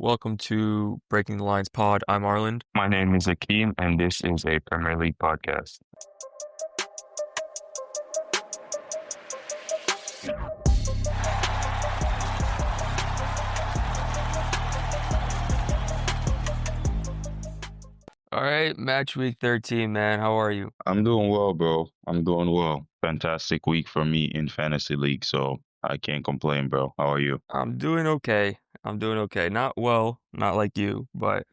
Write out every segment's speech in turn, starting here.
Welcome to Breaking the Lines Pod. I'm Arland. My name is Akeem, and this is a Premier League podcast. All right, match week 13, man. How are you? I'm doing well, bro. I'm doing well. Fantastic week for me in fantasy league, so I can't complain, bro. How are you? I'm doing okay. I'm doing okay. Not well, not like you, but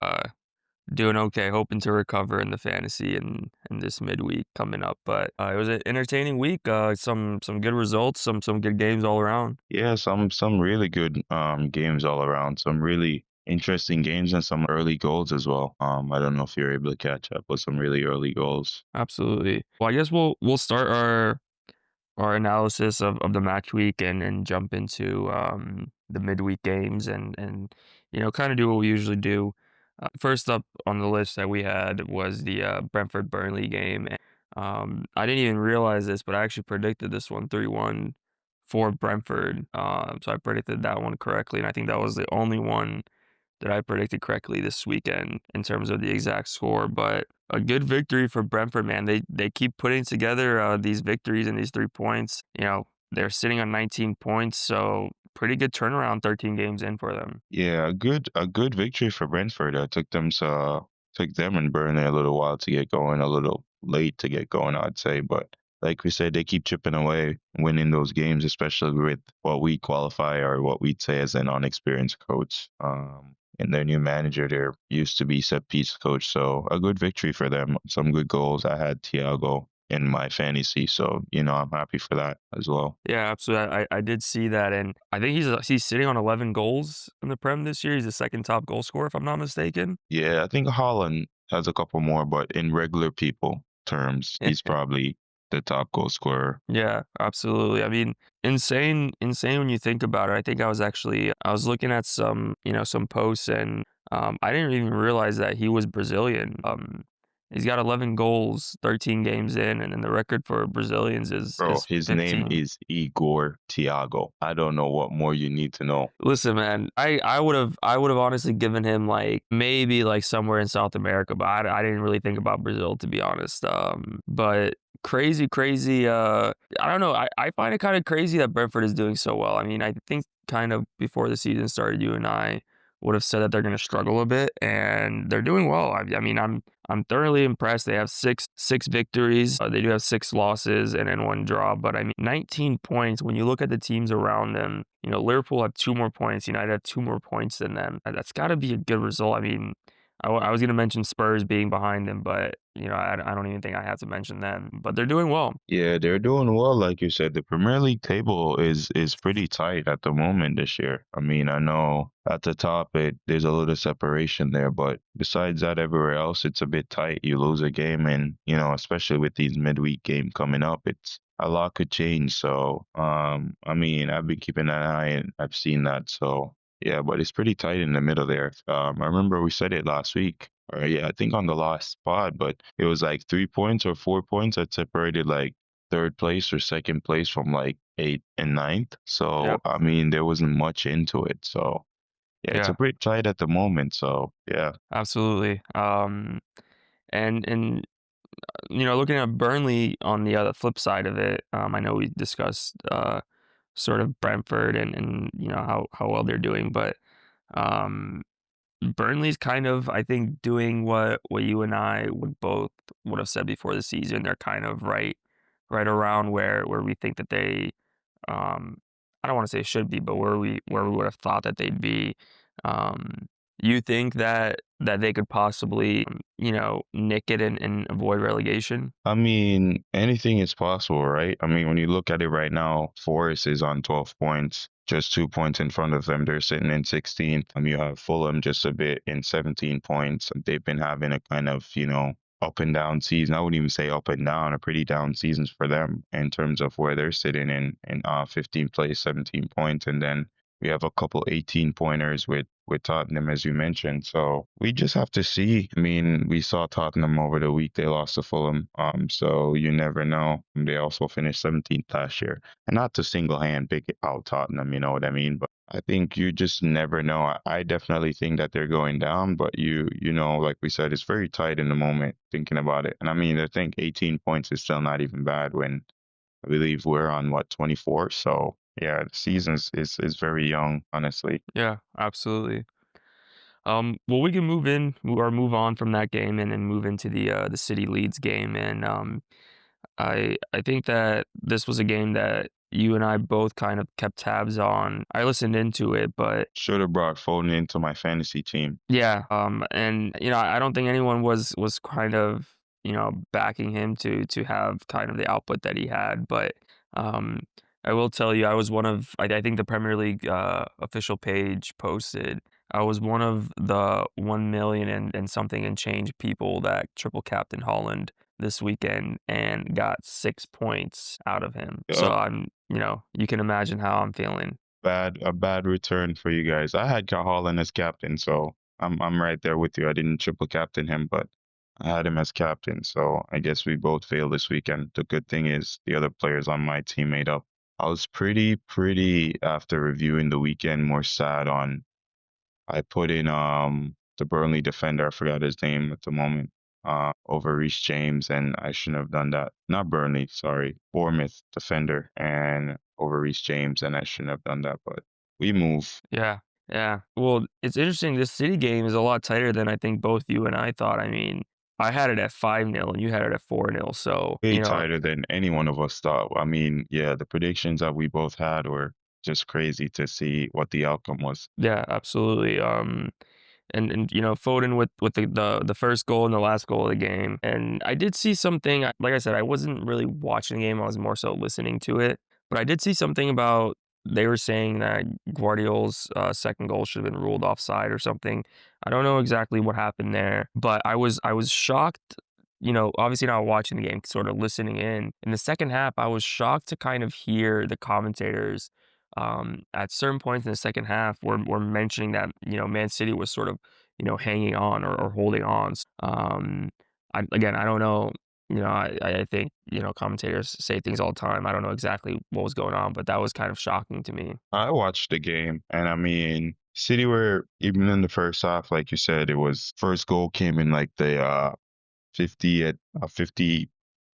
doing okay. Hoping to recover in the fantasy and in this midweek coming up. But it was an entertaining week. Some good results, some good games all around. Yeah, some really good games all around. Some really interesting games and some early goals as well. I don't know if you're able to catch up with some really early goals. Absolutely. Well, I guess we'll start our analysis of the match week and jump into the midweek games and kind of do what we usually do. First up on the list that we had was the Brentford Burnley game. I didn't even realize this, but I actually predicted this one 3-1 for Brentford. So I predicted that one correctly, and I think that was the only one that I predicted correctly this weekend in terms of the exact score. But a good victory for Brentford, man. They keep putting together these victories and these 3 points. They're sitting on 19 points, so pretty good turnaround 13 games in for them. Yeah, a good victory for Brentford. Took them and Burnley a little while to get going, a little late to get going, I'd say. But like we said, they keep chipping away, winning those games, especially with what we qualify or what we'd say as an unexperienced coach. And their new manager there used to be set piece coach, so a good victory for them. Some good goals. I had Thiago in my fantasy, so I'm happy for that as well. Yeah, absolutely. I did see that, and I think he's sitting on 11 goals in the Prem this year. He's the second top goal scorer, if I'm not mistaken. Yeah, I think Holland has a couple more, but in regular people terms, he's probably the top goal scorer. Yeah, absolutely. I mean, insane when you think about it. I was looking at some posts and I didn't even realize that he was Brazilian. He's got 11 goals, 13 games in, and then the record for Brazilians is Bro, is his name 15. is Igor Thiago. I don't know what more you need to know. Listen, man, I would have honestly given him like maybe like somewhere in South America, but I didn't really think about Brazil to be honest. But crazy. I don't know. I find it kind of crazy that Brentford is doing so well. I mean, I think kind of before the season started, you and I would have said that they're going to struggle a bit, and they're doing well. I mean, I'm thoroughly impressed. They have six victories. They do have six losses and then one draw, but I mean, 19 points. When you look at the teams around them, Liverpool have two more points. United have two more points than them. That's got to be a good result. I mean, I was going to mention Spurs being behind them, but I don't even think I have to mention them. But they're doing well. Yeah, they're doing well, like you said. The Premier League table is pretty tight at the moment this year. I mean, I know at the top there's a little separation there, but besides that, everywhere else it's a bit tight. You lose a game, and especially with these midweek game coming up, it's a lot could change. So, I mean, I've been keeping an eye, and I've seen that. So, yeah, but it's pretty tight in the middle there. I remember we said it last week, or yeah, I think on the last pod, but it was like 3 points or 4 points that separated like third place or second place from like eighth and ninth. So Yep. I mean, there wasn't much into it. So yeah, it's a Yeah, bit tight at the moment. So yeah, absolutely. And looking at Burnley on the other flip side of it, I know we discussed sort of Brentford and how well they're doing, but um, Burnley's kind of, I think, doing what you and I would have said before the season. They're kind of right around where we think that they, um, I don't want to say should be, but where we would have thought that they'd be. Um, you think that they could possibly, nick it and avoid relegation? I mean, anything is possible, right? I mean, when you look at it right now, Forrest is on 12 points, just 2 points in front of them. They're sitting in 16th. You have Fulham just a bit in 17 points. They've been having a kind of, up and down season. I wouldn't even say up and down, a pretty down seasons for them in terms of where they're sitting in 15th place, 17 points. And then we have a couple 18 pointers with Tottenham, as you mentioned. So we just have to see. I mean, we saw Tottenham over the week. They lost to Fulham. So you never know. They also finished 17th last year. And not to single hand pick out Tottenham, you know what I mean? But I think you just never know. I definitely think that they're going down, but like we said, it's very tight in the moment thinking about it. And I mean, I think 18 points is still not even bad when I believe we're on what, 24. So yeah, the season is very young, honestly. Yeah, absolutely. Well, we can move on from that game and move into the City Leeds game. And I think that this was a game that you and I both kind of kept tabs on. I listened into it, but Should have brought Foden into my fantasy team. yeah, and I don't think anyone was kind of backing him to have kind of the output that he had, but um, I will tell you, I was one of I think the Premier League official page posted. I was one of the 1 million and something and change people that triple captain Holland this weekend and got 6 points out of him. So Yup. you can imagine how I'm feeling. A bad return for you guys. I had Holland as captain, so I'm right there with you. I didn't triple captain him, but I had him as captain. So I guess we both failed this weekend. The good thing is the other players on my team made up. I was pretty after reviewing the weekend more sad on I put in the Burnley defender, I forgot his name at the moment, over Reece James, and I shouldn't have done that. Not Burnley, sorry, Bournemouth defender and over Reece James, and I shouldn't have done that, but we move Yeah, yeah. Well, it's interesting. This City game is a lot tighter than I think both you and I thought. I mean, I had it at 5-0 and you had it at 4-0. So, way tighter than any one of us thought. I mean, yeah, the predictions that we both had were just crazy to see what the outcome was. yeah, absolutely. And Foden with the first goal and the last goal of the game. And I did see something. Like I said, I wasn't really watching the game. I was more so listening to it. But I did see something about they were saying that Guardiola's second goal should have been ruled offside or something. I don't know exactly what happened there, but I was shocked. Obviously not watching the game, sort of listening in. In the second half, I was shocked to kind of hear the commentators at certain points in the second half were mentioning that Man City was sort of hanging on or holding on. I don't know. I think commentators say things all the time. I don't know exactly what was going on, but that was kind of shocking to me. I watched the game, and I mean, City were even in the first half, like you said, it was first goal came in like the 50 at 50,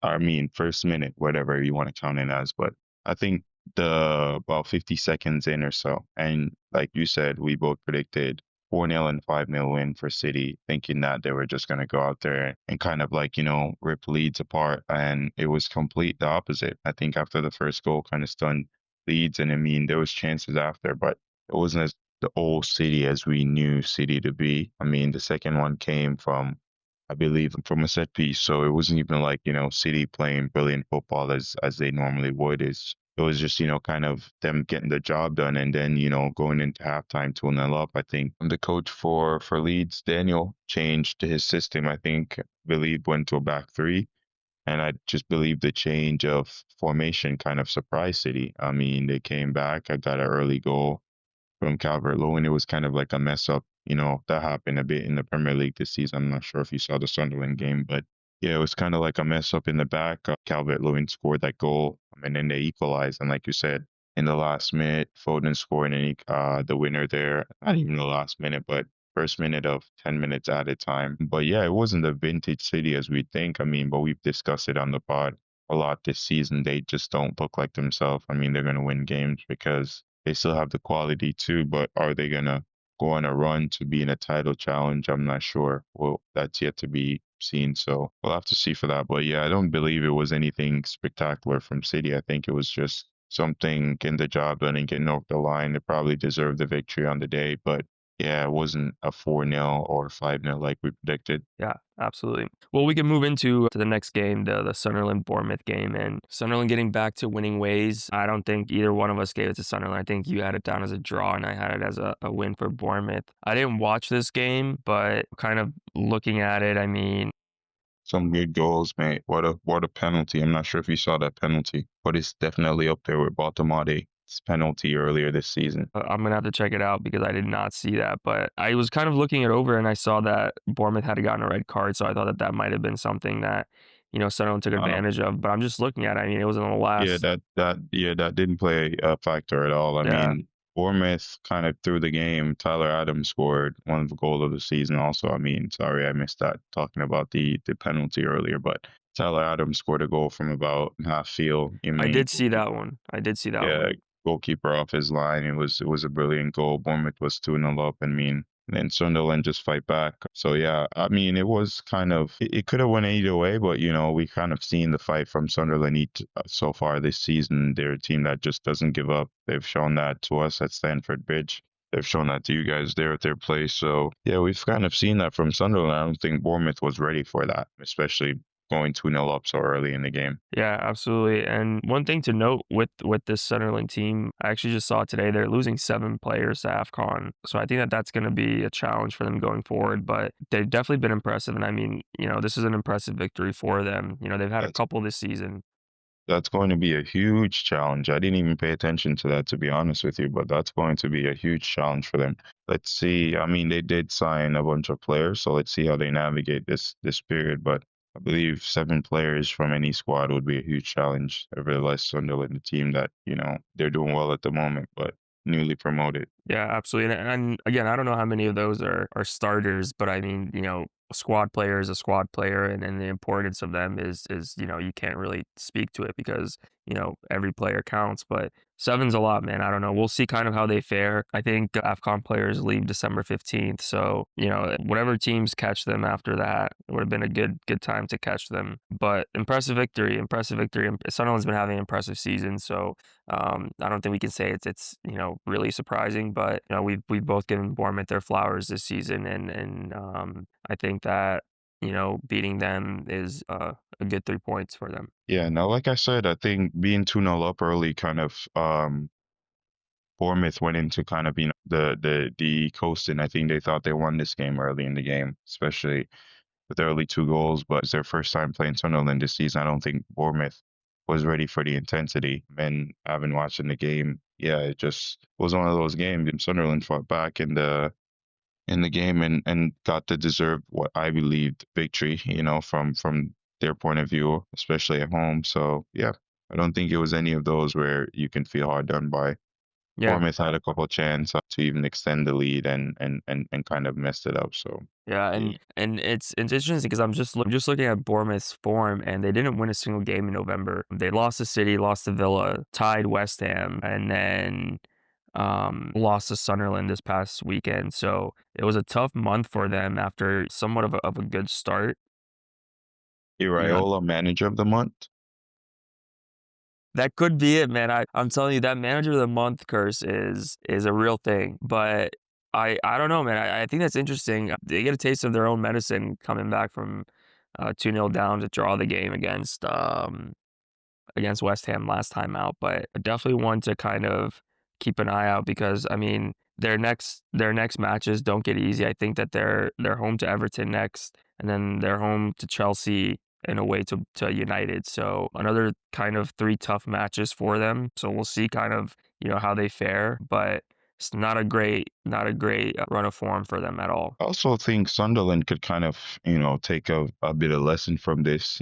I mean, first minute, whatever you want to count it as. But I think the about 50 seconds in or so. And like you said, we both predicted 4-0 and 5-0 win for City, thinking that they were just going to go out there and kind of like, rip Leeds apart. And it was complete the opposite. I think after the first goal kind of stunned Leeds. And I mean, there was chances after, but it wasn't as the old City as we knew City to be. I mean, the second one came from I believe, from a set piece. So it wasn't even like, City playing brilliant football as they normally would. It was just, kind of them getting the job done and then, going into halftime 2-0 up. I think the coach for Leeds, Daniel, changed his system. I think, believe went to a back three. And I just believe the change of formation kind of surprised City. I mean, they came back. I got an early goal from Calvert-Lewin. It was kind of like a mess up. That happened a bit in the Premier League this season. I'm not sure if you saw the Sunderland game, but yeah, it was kind of like a mess up in the back. Calvert-Lewin scored that goal, and then they equalized. And like you said, in the last minute, Foden scored the winner there. Not even the last minute, but first minute of 10 minutes added time. But yeah, it wasn't the vintage City as we think. I mean, but we've discussed it on the pod a lot this season. They just don't look like themselves. I mean, they're going to win games because they still have the quality too, but are they gonna go on a run to be in a title challenge? I'm not sure. Well, that's yet to be seen, so we'll have to see for that. But yeah, I don't believe it was anything spectacular from City. I think it was just something getting the job done and getting over the line. They probably deserved the victory on the day, but yeah, it wasn't a 4-0 or 5-0 like we predicted. Yeah, absolutely. Well, we can move into to the next game, the Sunderland Bournemouth game, and Sunderland getting back to winning ways. I don't think either one of us gave it to Sunderland. I think you had it down as a draw, and I had it as a win for Bournemouth. I didn't watch this game, but kind of looking at it, I mean, Some good goals, mate. What a penalty. I'm not sure if you saw that penalty, but it's definitely up there with Baltimore's penalty earlier this season. I'm gonna have to check it out because I did not see that. But I was kind of looking it over, and I saw that Bournemouth had gotten a red card, so I thought that that might have been something that Sunderland took Uh, advantage of. But I'm just looking at it. I mean, it was in the yeah, last, that didn't play a factor at all. I yeah. mean, Bournemouth kind of threw the game. Tyler Adams scored one of the goal of the season. Also, I mean, sorry I missed that talking about the penalty earlier, but Tyler Adams scored a goal from about half field. I I mean, did see that one. I did see that yeah, one. goalkeeper off his line. It was a brilliant goal. Bournemouth was 2-0 up, and mean, and then Sunderland just fight back. So yeah, I mean, it was kind of it could have went either way, but we kind of seen the fight from Sunderland so far this season. They're a team that just doesn't give up. They've shown that to us at Stamford Bridge. They've shown that to you guys there at their place. So yeah, we've kind of seen that from Sunderland. I don't think Bournemouth was ready for that, especially going 2-0 up so early in the game. Yeah, absolutely. And one thing to note with this Sunderland team, I actually just saw today they're losing 7 players to AFCON. So I think that that's going to be a challenge for them going forward. But they've definitely been impressive. And I mean, this is an impressive victory for them. They've had a That's couple this season. That's going to be a huge challenge. I didn't even pay attention to that, to be honest with you, but that's going to be a huge challenge for them. Let's see. I mean, they did sign a bunch of players, so let's see how they navigate this period. But I believe 7 players from any squad would be a huge challenge. Nevertheless, Sunderland, the team that they're doing well at the moment, but newly promoted. Yeah, absolutely. And again, I don't know how many of those are starters, but I mean, a squad player is a squad player, and the importance of them is you can't really speak to it because every player counts. But seven's a lot, man. I don't know. We'll see kind of how they fare. I think AFCON players leave December 15th, so whatever teams catch them after that, it would have been a good time to catch them. But impressive victory, impressive victory. Sunderland's been having an impressive season, so I don't think we can say it's really surprising, but we've both given Bournemouth their flowers this season, and I think that beating them is a good 3 points for them. Yeah, now, like I said, I think being 2-0 up early kind of Bournemouth went into kind of the coasting. I think they thought they won this game early in the game, especially with the early 2 goals. But it's their first time playing Sunderland this season. I don't think Bournemouth was ready for the intensity. And having watching the game, yeah, it just was one of those games. And Sunderland fought back in the game and got the deserved what I believed victory. From their point of view, especially at home. So yeah, I don't think it was any of those where you can feel hard done by. Yeah. Bournemouth had a couple chances to even extend the lead and kind of messed it up. So Yeah, yeah, and it's interesting because I'm just looking at Bournemouth's form, and they didn't win a single game in November. They lost to City, lost to Villa, tied West Ham, and then lost to Sunderland this past weekend. So it was a tough month for them after somewhat of a good start. You know, Iraola manager of the month. that could be it, man. I'm telling you, that manager of the month curse is a real thing. But I don't know, man. I think that's interesting. They get a taste of their own medicine coming back from 2-0 down to draw the game against West Ham last time out, but definitely one to kind of keep an eye out because I mean their next matches don't get easy. I think that they're home to Everton next, and then they're home to Chelsea and away to United. So another kind of 3 tough matches for them. So we'll see kind of how they fare, but it's not a great run of form for them at all. I also think Sunderland could kind of, take a bit of lesson from this,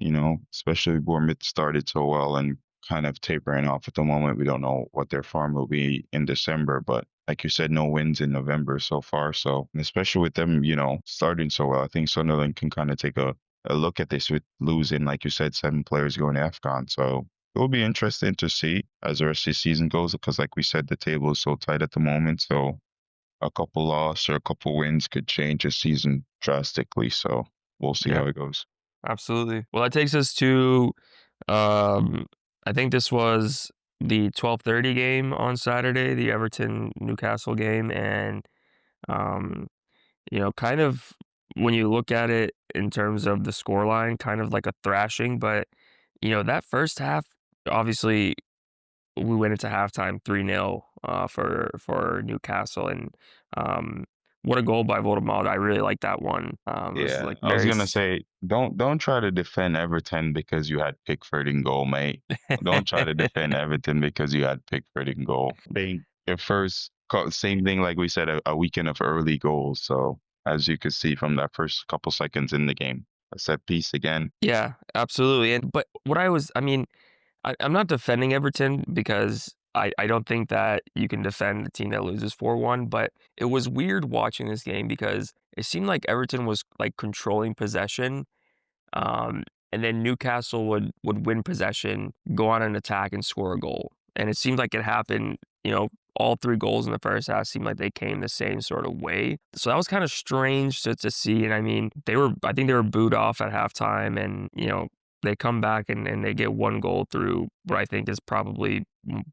especially Bournemouth started so well and kind of tapering off at the moment. We don't know what their form will be in December, but like you said, no wins in November so far. So, and especially with them, starting so well, I think Sunderland can kind of take a look at this with losing, like you said, 7 players going to AFCON. So it will be interesting to see as the rest of the season goes, because like we said, the table is so tight at the moment. So a couple loss or a couple wins could change a season drastically. So we'll see Yeah, how it goes. absolutely. Well, that takes us to Um, I think this was the 12:30 game on Saturday, the Everton Newcastle game, and um, kind of when you look at it in terms of the scoreline, kind of like a thrashing, but that first half, obviously we went into halftime 3-0 for Newcastle, and um, what a goal by Voldemort. I really like that one. It was Yeah, like I was very gonna say, don't try to defend Everton because you had Pickford in goal, mate. Don't try to defend Everton because you had Pickford in goal. They their same thing like we said, a weekend of early goals. So as you could see from that first couple seconds in the game, a set piece again. Yeah, absolutely. And but I mean, I'm not defending Everton because I don't think that you can defend a team that loses 4-1, but it was weird watching this game because it seemed like Everton was, like, controlling possession, um, and then Newcastle would win possession, go on an attack, and score a goal. And it seemed like it happened, all 3 goals in the first half seemed like they came the same sort of way. So that was kinda strange to see, and I mean, I think they were booed off at halftime and, they come back and they get 1 goal through what I think has probably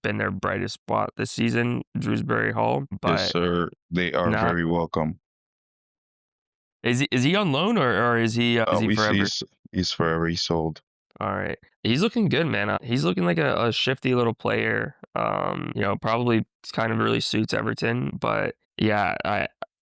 been their brightest spot this season, Drewsbury Hall, Yes, but sir. They are not very welcome. is he on loan or is he We see forever? he's forever. He's sold. All right. He's looking good, man. He's looking like a shifty little player. Probably kind of really suits Everton, but yeah,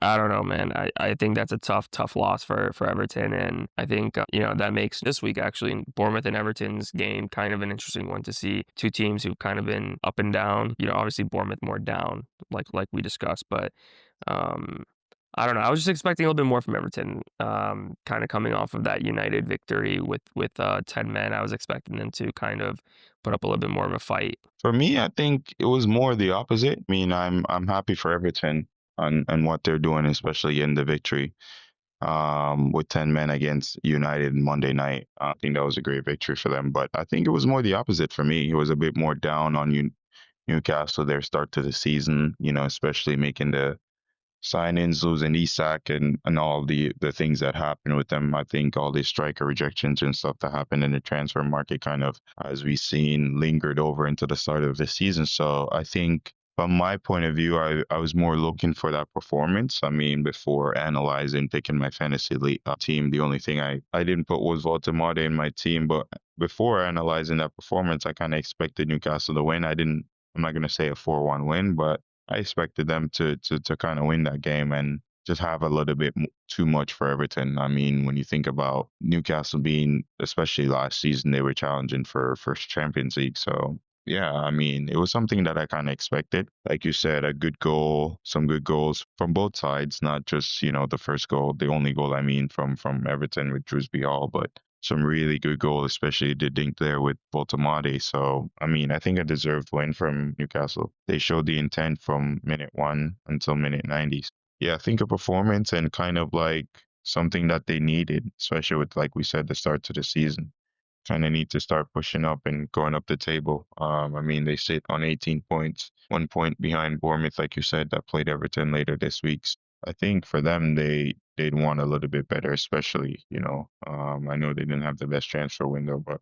I don't know, man. I think that's a tough loss for Everton, and I think that makes this week actually Bournemouth and Everton's game kind of an interesting one to see. Two teams who've kind of been up and down. Obviously Bournemouth more down, like we discussed, but um, I don't know. I was just expecting a little bit more from Everton. Kind of coming off of that United victory with 10 men, I was expecting them to kind of put up a little bit more of a fight. For me, I think it was more the opposite. I mean, I'm happy for Everton on what they're doing, especially in the victory. With 10 men against United Monday night. I think that was a great victory for them. But I think it was more the opposite for me. It was a bit more down on Newcastle, their start to the season, especially making the sign-ins, losing Isak and all the things that happened with them. I think all the striker rejections and stuff that happened in the transfer market kind of, as we've seen, lingered over into the start of the season. So I think from my point of view, I was more looking for that performance. I mean, before analyzing, picking my fantasy league team, the only thing I didn't put was Votamade in my team. But before analyzing that performance, I kind of expected Newcastle to win. I'm not going to say a 4-1 win, but I expected them to kind of win that game and just have a little bit too much for Everton. I mean, when you think about Newcastle being, especially last season, they were challenging for first Champions League. So yeah, I mean, it was something that I kind of expected. Like you said, a good goal, some good goals from both sides, not just the first goal, the only goal I mean from Everton with Drewsbury Hall, but some really good goal, especially the dink there with Boltamade. So, I mean, I think a deserved win from Newcastle. They showed the intent from minute 1 until minute 90. Yeah, I think a performance and kind of like something that they needed, especially with, like we said, the start to the season. Kind of need to start pushing up and going up the table. I mean, they sit on 18 points, 1 point behind Bournemouth, like you said, that played Everton later this week. I think for them, they'd want a little bit better, especially, I know they didn't have the best transfer window, but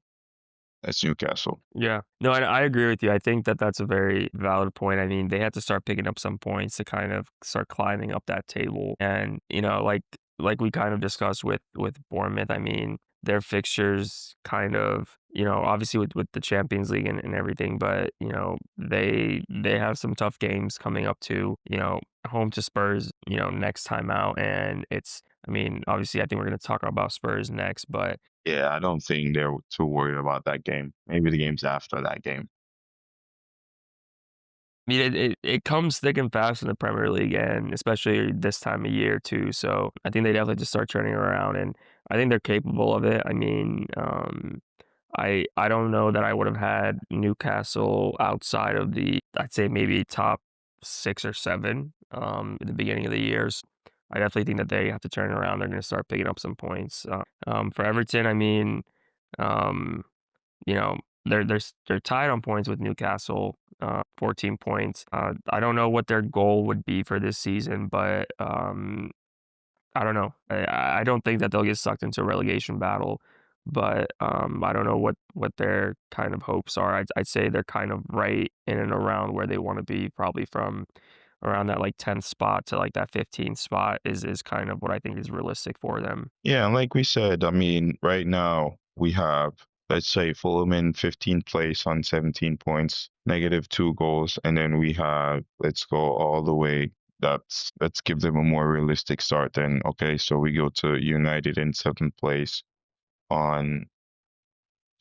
that's Newcastle. Yeah. No, and I agree with you. I think that that's a very valid point. I mean, they had to start picking up some points to kind of start climbing up that table. And, like we kind of discussed with Bournemouth, I mean, their fixtures kind of, obviously with the Champions League and everything, but, they have some tough games coming up to, home to Spurs, next time out. And I mean, obviously I think we're going to talk about Spurs next, but Yeah, I don't think they're too worried about that game. Maybe the games after that game. I mean, it comes thick and fast in the Premier League, and especially this time of year too. So I think they definitely just start turning around, and I think they're capable of it. I mean, I don't know that I would have had Newcastle outside of I'd say maybe top 6 or 7 at the beginning of the years. I definitely think that they have to turn around. They're going to start picking up some points. For Everton, I mean, um, you know, they're tied on points with Newcastle, 14 points. I don't know what their goal would be for this season, but I don't know. I don't think that they'll get sucked into a relegation battle, but I don't know what their kind of hopes are. I'd say they're kind of right in and around where they want to be, probably from around that like 10th spot to like that 15th spot is kind of what I think is realistic for them. Yeah, and like we said, I mean, right now we have, let's say, Fulham in 15th place on 17 points, -2 goals, and then we have, let's go all the way. Let's give them a more realistic start then. Okay, so we go to United in 7th place on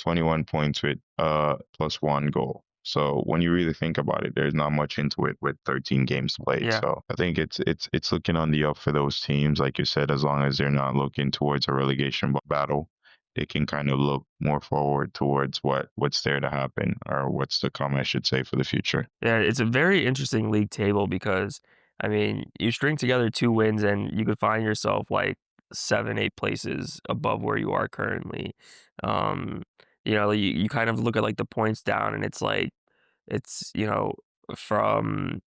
21 points with plus 1 goal. So when you really think about it, there's not much into it with 13 games played. Yeah. So I think it's looking on the up for those teams, like you said, as long as they're not looking towards a relegation battle. they can kind of look more forward towards what's there to happen or what's to come, I should say, for the future. Yeah, it's a very interesting league table because, I mean, you string together 2 wins and you could find yourself, like, 7, 8 places above where you are currently. Um, you kind of look at, like, the points down and it's like it's, from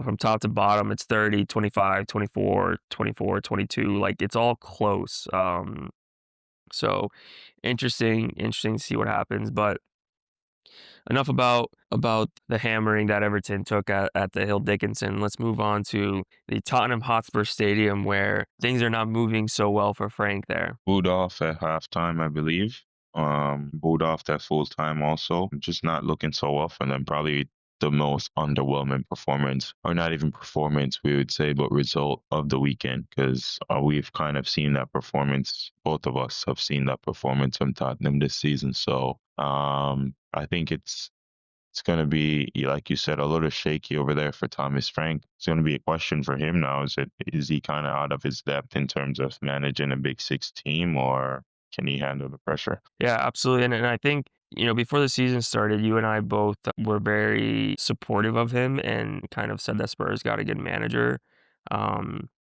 from top to bottom, it's 30, 25, 24, 24, 22. Like, it's all close. So interesting to see what happens, but enough about the hammering that Everton took at the Hill Dickinson. Let's move on to the Tottenham Hotspur Stadium where things are not moving so well for Frank there. Booed off at halftime, I believe. Booed off at full time also. Just not looking so well for them. Probably the most underwhelming performance, or not even performance, we would say, but result of the weekend. Because we've kind of seen that performance. Both of us have seen that performance from Tottenham this season. So I think it's going to be, like you said, a little shaky over there for Thomas Frank. It's going to be a question for him now. Is he kind of out of his depth in terms of managing a Big Six team, or can he handle the pressure? Yeah, absolutely. And I think, before the season started, you and I both were very supportive of him and kind of said that Spurs got a good manager. Um,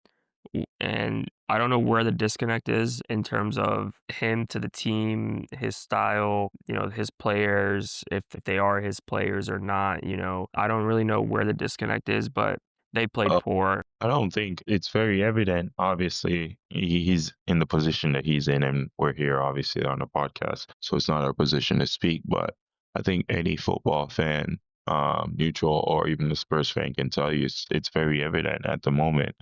and I don't know where the disconnect is in terms of him to the team, his style, his players, if they are his players or not. I don't really know where the disconnect is, but they played Uh, poor. I don't think it's very evident. Obviously, he's in the position that he's in, and we're here obviously on a podcast, so it's not our position to speak. But I think any football fan, neutral or even the Spurs fan, can tell you it's very evident at the moment.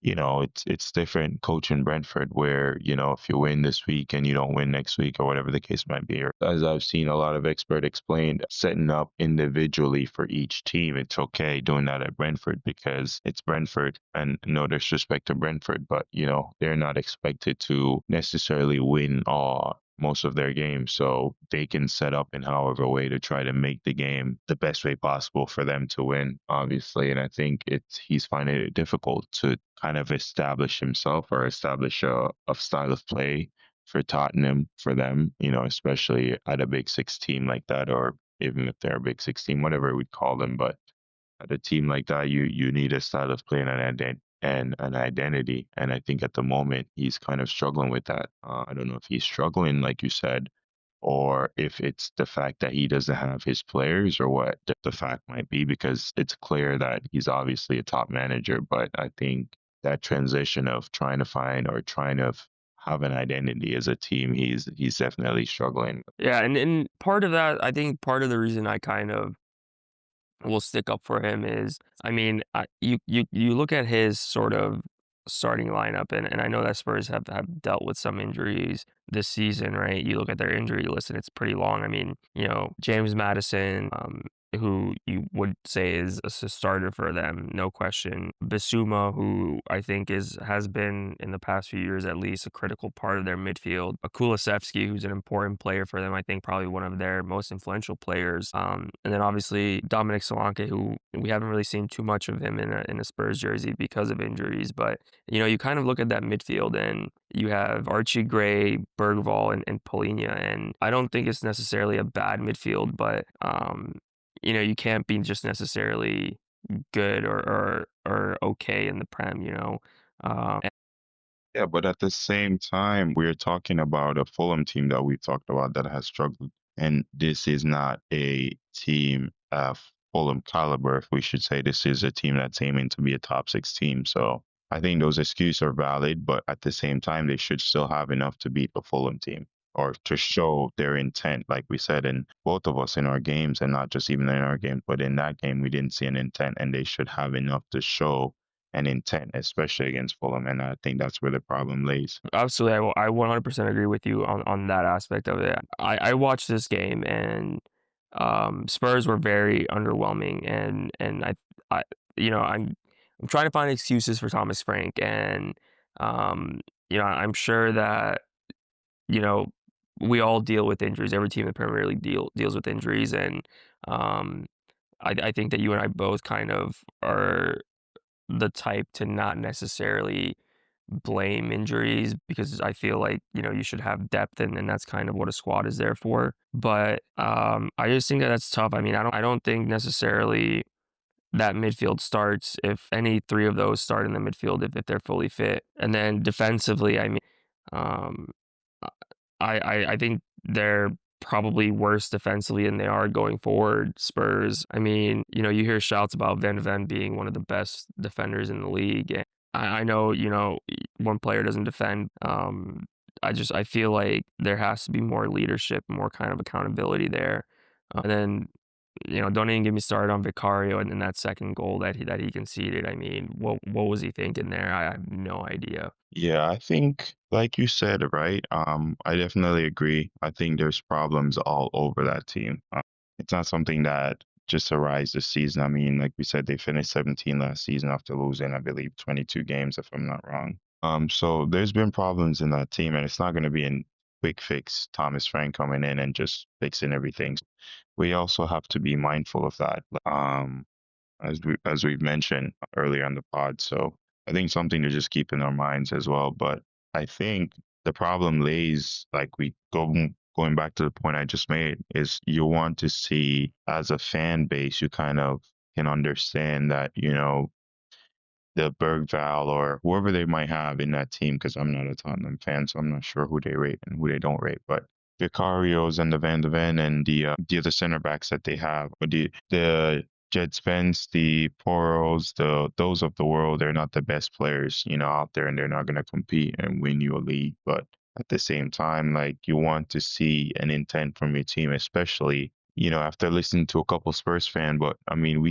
It's different coaching Brentford, where if you win this week and you don't win next week or whatever the case might be. Or, as I've seen a lot of expert explained, setting up individually for each team, it's okay doing that at Brentford because it's Brentford, and no disrespect to Brentford, but they're not expected to necessarily win all most of their games. So they can set up in however way to try to make the game the best way possible for them to win, obviously. And I think he's finding it difficult to kind of establish himself or establish a style of play for Tottenham for them, especially at a Big Six team like that, or even if they're a Big Six team, whatever we'd call them. But at a team like that, you need a style of play and an identity. And I think at the moment he's kind of struggling with that. I don't know if he's struggling, like you said, or if it's the fact that he doesn't have his players, or what the fact might be, because it's clear that he's obviously a top manager. But I think that transition of trying to find or trying to have an identity as a team, he's definitely struggling. Yeah, and part of that, I think part of the reason I kind of will stick up for him is, I mean, you look at his sort of starting lineup, and I know that Spurs have dealt with some injuries this season, right? You look at their injury list, and it's pretty long. I mean, James Madison, who you would say is a starter for them, no question. Bissouma, who I think has been in the past few years at least a critical part of their midfield. Kulusevski, who's an important player for them, I think probably one of their most influential players. And then obviously Dominic Solanke, who we haven't really seen too much of him in a Spurs jersey because of injuries. But you kind of look at that midfield and you have Archie Gray, Bergvall, and Polina, and I don't think it's necessarily a bad midfield, but you can't be just necessarily good or okay in the Prem, Um, Yeah, but at the same time, we're talking about a Fulham team that we've talked about that has struggled. And this is not a team of Fulham caliber, if we should say. This is a team that's aiming to be a top six team. So I think those excuses are valid, but at the same time, they should still have enough to beat the Fulham team, or to show their intent, like we said in both of us in our games, and not just even in our game, but in that game, we didn't see an intent, and they should have enough to show an intent, especially against Fulham. And I think that's where the problem lays. Absolutely, I 100% agree with you on that aspect of it. I watched this game and Spurs were very underwhelming, and I I'm trying to find excuses for Thomas Frank, and um, I'm sure that you know we all deal with injuries. Every team in the Premier League deals with injuries, and um, I think that you and I both kind of are the type to not necessarily blame injuries because I feel like, you should have depth and that's kind of what a squad is there for. But I just think that that's tough. I mean, I don't think necessarily that midfield starts if any three of those start in the midfield if they're fully fit. And then defensively, I mean, um, I think they're probably worse defensively than they are going forward. Spurs. I mean, you hear shouts about Van de Ven being one of the best defenders in the league. And I know, one player doesn't defend. I feel like there has to be more leadership, more kind of accountability there. And then don't even get me started on Vicario and then that second goal that he conceded. I mean, what was he thinking there? I have no idea. Yeah, I think, like you said, right? I definitely agree. I think there's problems all over that team. It's not something that just arose this season. I mean, like we said, they finished 17 last season after losing, I believe, 22 games, if I'm not wrong. So there's been problems in that team, and it's not going to be a quick fix. Thomas Frank coming in and just fixing everything. We also have to be mindful of that. As we've mentioned earlier on the pod. So I think something to just keep in our minds as well. But I think the problem lays, like going back to the point I just made, is you want to see as a fan base, you kind of can understand that, the Bergval or whoever they might have in that team, because I'm not a Tottenham fan, so I'm not sure who they rate and who they don't rate. But Vicarios and the Van de Ven and the other center backs that they have, or the Jed Spence, the Poros, those of the world, they're not the best players, out there, and they're not going to compete and win you a league. But at the same time, like you want to see an intent from your team, especially after listening to a couple Spurs fan, but I mean,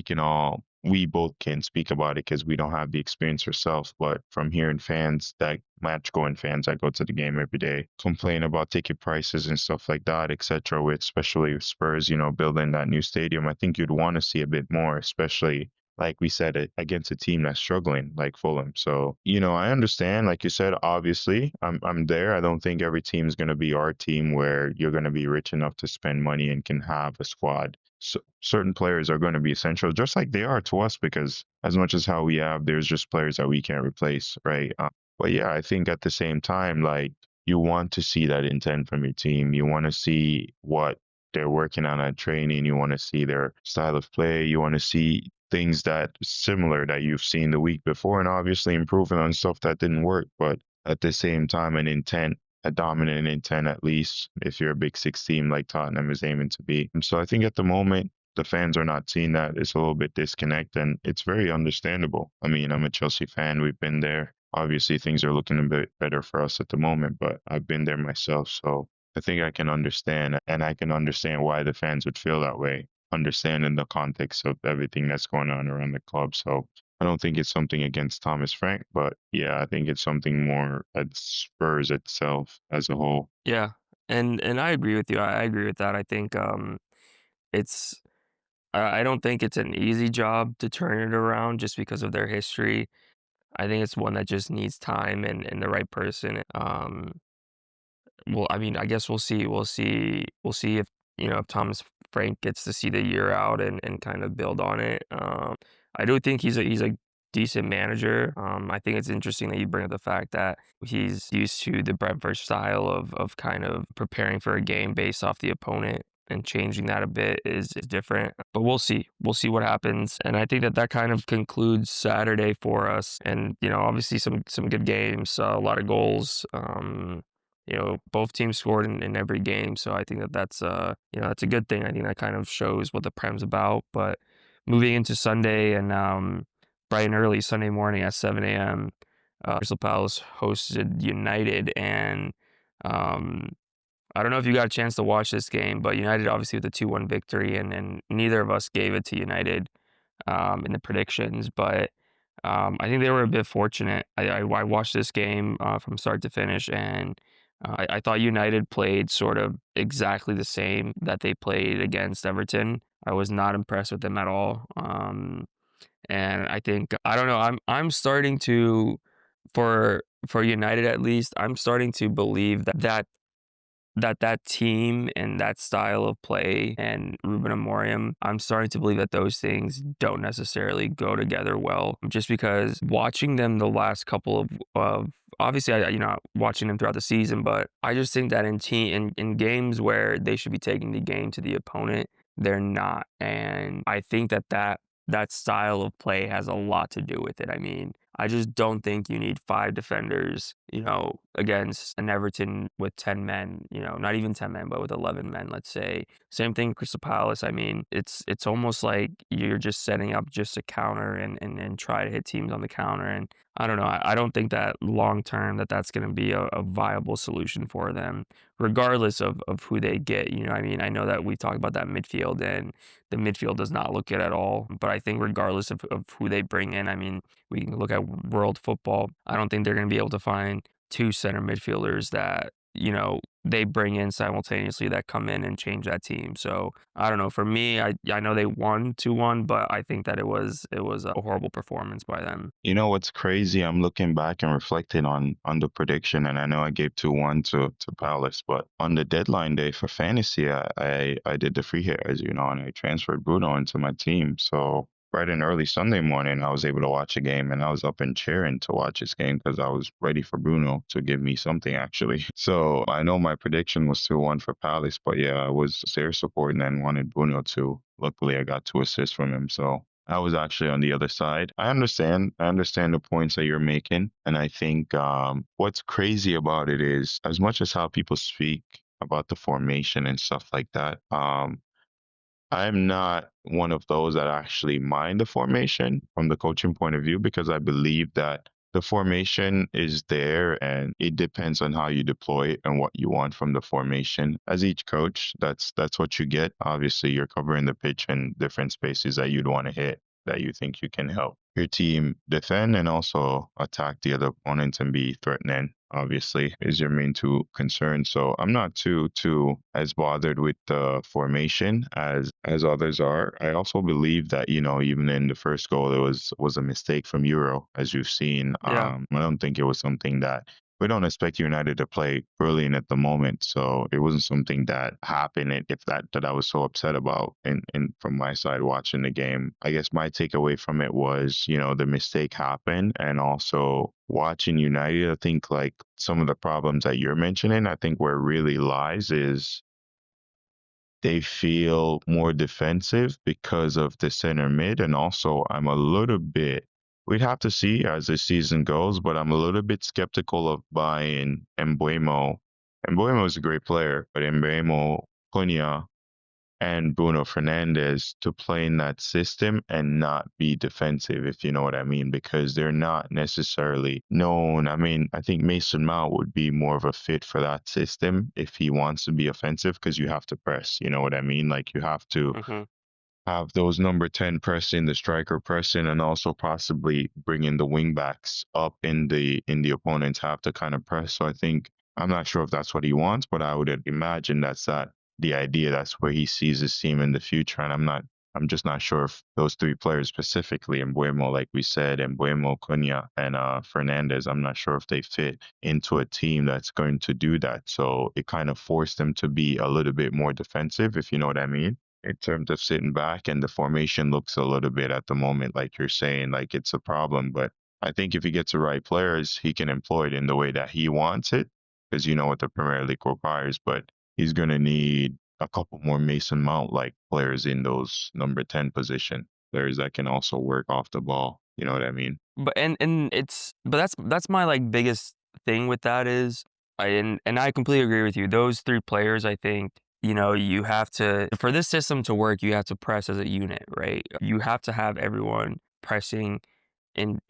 we both can speak about it because we don't have the experience ourselves. But from hearing fans that match going fans that go to the game every day complain about ticket prices and stuff like that, etc. With especially with Spurs, building that new stadium, I think you'd want to see a bit more, especially like we said, against a team that's struggling like Fulham. So, I understand, like you said, obviously, I'm there. I don't think every team is going to be our team where you're going to be rich enough to spend money and can have a squad. So certain players are going to be essential, just like they are to us, because as much as how we have, there's just players that we can't replace, right? But yeah, I think at the same time, like you want to see that intent from your team. You want to see what they're working on at training. You want to see their style of play. You want to see things that similar that you've seen the week before, and obviously improving on stuff that didn't work. But at the same time, an intent, a dominant intent, at least if you're a big six team like Tottenham is aiming to be. And so I think at the moment, the fans are not seeing that. It's a little bit disconnect, and it's very understandable. I mean, I'm a Chelsea fan. We've been there. Obviously, things are looking a bit better for us at the moment, but I've been there myself. So I think I can understand, and I can understand why the fans would feel that way, understanding the context of everything that's going on around the club. So I don't think it's something against Thomas Frank, but yeah, I think it's something more at Spurs itself as a whole. Yeah, and I agree with you. I agree with that. I think it's I don't think it's an easy job to turn it around just because of their history. I think it's one that just needs time and the right person. Well, I mean, I guess we'll see. We'll see if if Thomas Frank gets to see the year out and kind of build on it. I do think he's a decent manager. I think it's interesting that you bring up the fact that he's used to the Brentford style of kind of preparing for a game based off the opponent. And changing that a bit is different, but we'll see. We'll see what happens, and I think that kind of concludes Saturday for us. And obviously some good games, a lot of goals. Both teams scored in every game, so I think that's a good thing. I think that kind of shows what the Prem's about. But moving into Sunday and bright and early Sunday morning at 7 a.m., Crystal Palace hosted United, and um, I don't know if you got a chance to watch this game, but United obviously with a 2-1 victory, and neither of us gave it to United in the predictions, but I think they were a bit fortunate. I watched this game from start to finish, and I thought United played sort of exactly the same that they played against Everton. I was not impressed with them at all, and I think I don't know. I'm starting to for United at least. I'm starting to believe that that team and that style of play and Ruben Amorim, I'm starting to believe that those things don't necessarily go together well. Just because watching them the last couple of obviously watching them throughout the season, but I just think that in games where they should be taking the game to the opponent, they're not. And I think that style of play has a lot to do with it. I mean, I just don't think you need 5 defenders, against an Everton with 10 men, not even 10 men, but with 11 men, let's say. Same thing Crystal Palace. I mean, it's almost like you're just setting up just a counter and try to hit teams on the counter. And I don't know. I don't think that long term that's going to be a viable solution for them, regardless of who they get. I mean, I know that we talked about that midfield, and the midfield does not look good at all. But I think regardless of who they bring in, I mean, we can look at world football. I don't think they're going to be able to find 2 center midfielders that, they bring in simultaneously that come in and change that team. So I don't know. For me, I know they won 2-1, but I think that it was a horrible performance by them. You know what's crazy? I'm looking back and reflecting on the prediction, and I know I gave 2-1 to Palace, but on the deadline day for fantasy, I did the free hit, as you know, and I transferred Bruno into my team. So bright and early Sunday morning, I was able to watch a game, and I was up and cheering to watch this game because I was ready for Bruno to give me something, actually. So I know my prediction was 2-1 for Palace, but yeah, I was there supporting and wanted Bruno to. Luckily, I got 2 assists from him, so I was actually on the other side. I understand. I understand the points that you're making. And I think what's crazy about it is, as much as how people speak about the formation and stuff like that, I'm not one of those that actually mind the formation from the coaching point of view, because I believe that the formation is there and it depends on how you deploy it and what you want from the formation. As each coach, that's what you get. Obviously, you're covering the pitch in different spaces that you'd want to hit, that you think you can help your team defend and also attack the other opponents and be threatening, obviously, is your main two concerns. So I'm not too as bothered with the formation as others are. I also believe that, even in the first goal, it was a mistake from Euro, as you've seen. Yeah. I don't think it was something that we don't expect United to play brilliant at the moment, so it wasn't something that happened. If that I was so upset about, and from my side watching the game, I guess my takeaway from it was, the mistake happened, and also watching United. I think like some of the problems that you're mentioning, I think where it really lies is they feel more defensive because of the center mid. And also, I'm a little bit, we'd have to see as the season goes, but I'm a little bit skeptical of buying Embuemo. Embuemo is a great player, but Embuemo, Cunha, and Bruno Fernandes to play in that system and not be defensive, if you know what I mean, because they're not necessarily known. I mean, I think Mason Mount would be more of a fit for that system if he wants to be offensive, because you have to press, you know what I mean? Like you have to Hmm. have those number 10 pressing, the striker pressing, and also possibly bringing the wing backs up in the opponent's half to kind of press. So I think I'm not sure if that's what he wants, but I would imagine that's that the idea. That's where he sees his team in the future. And I'm just not sure if those 3 players specifically, Embuemo, like we said, Embuemo, Cunha, and Fernandez, I'm not sure if they fit into a team that's going to do that. So it kind of forced them to be a little bit more defensive, if you know what I mean, in terms of sitting back. And the formation looks a little bit at the moment, like you're saying, like it's a problem. But I think if he gets the right players, he can employ it in the way that he wants it, because you know what the Premier League requires. But he's going to need a couple more Mason Mount like players in those number 10 position, players that can also work off the ball. You know what I mean? But that's my like biggest thing with that is and I completely agree with you. Those 3 players, I think, you have to, for this system to work, you have to press as a unit, right? You have to have everyone pressing in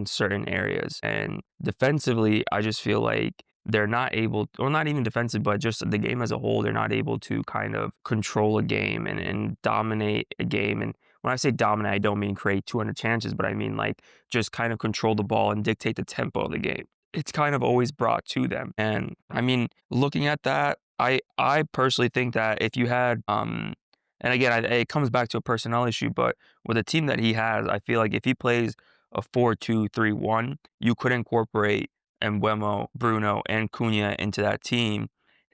certain areas. And defensively, I just feel like they're not able, or not even defensive, but just the game as a whole, they're not able to kind of control a game and dominate a game. And when I say dominate, I don't mean create 200 chances, but I mean like just kind of control the ball and dictate the tempo of the game. It's kind of always brought to them. And I mean, looking at that, I personally think that if you had and again, it comes back to a personnel issue, but with the team that he has, I feel like if he plays a 4-2-3-1, you could incorporate Mbeumo, Bruno, and Cunha into that team,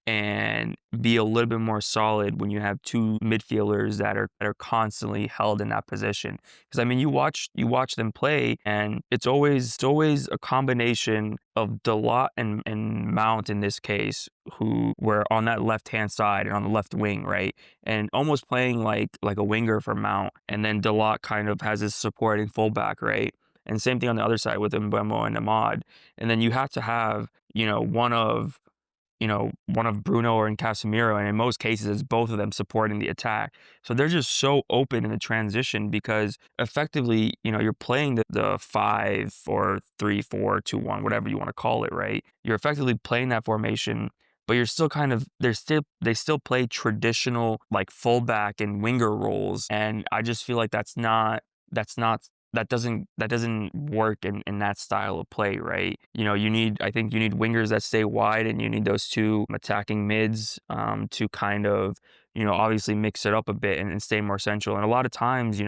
and be a little bit more solid when you have two midfielders that are constantly held in that position. Because I mean, you watch them play, and it's always a combination of Delot and Mount in this case, who were on that left hand side and on the left wing, right, and almost playing like a winger for Mount, and then Delot kind of has his supporting fullback, right. And same thing on the other side with Mbemo and Ahmad. And then you have to have, one of Bruno or in Casemiro, and in most cases, it's both of them supporting the attack. So they're just so open in the transition because effectively, you're playing the 5 or 3-4-2-1, whatever you want to call it, right? You're effectively playing that formation, but you're still kind of they still play traditional like fullback and winger roles, and I just feel like that's not that doesn't work in that style of play, right? I think you need wingers that stay wide, and you need those two attacking mids to kind of, obviously mix it up a bit and stay more central. And a lot of times,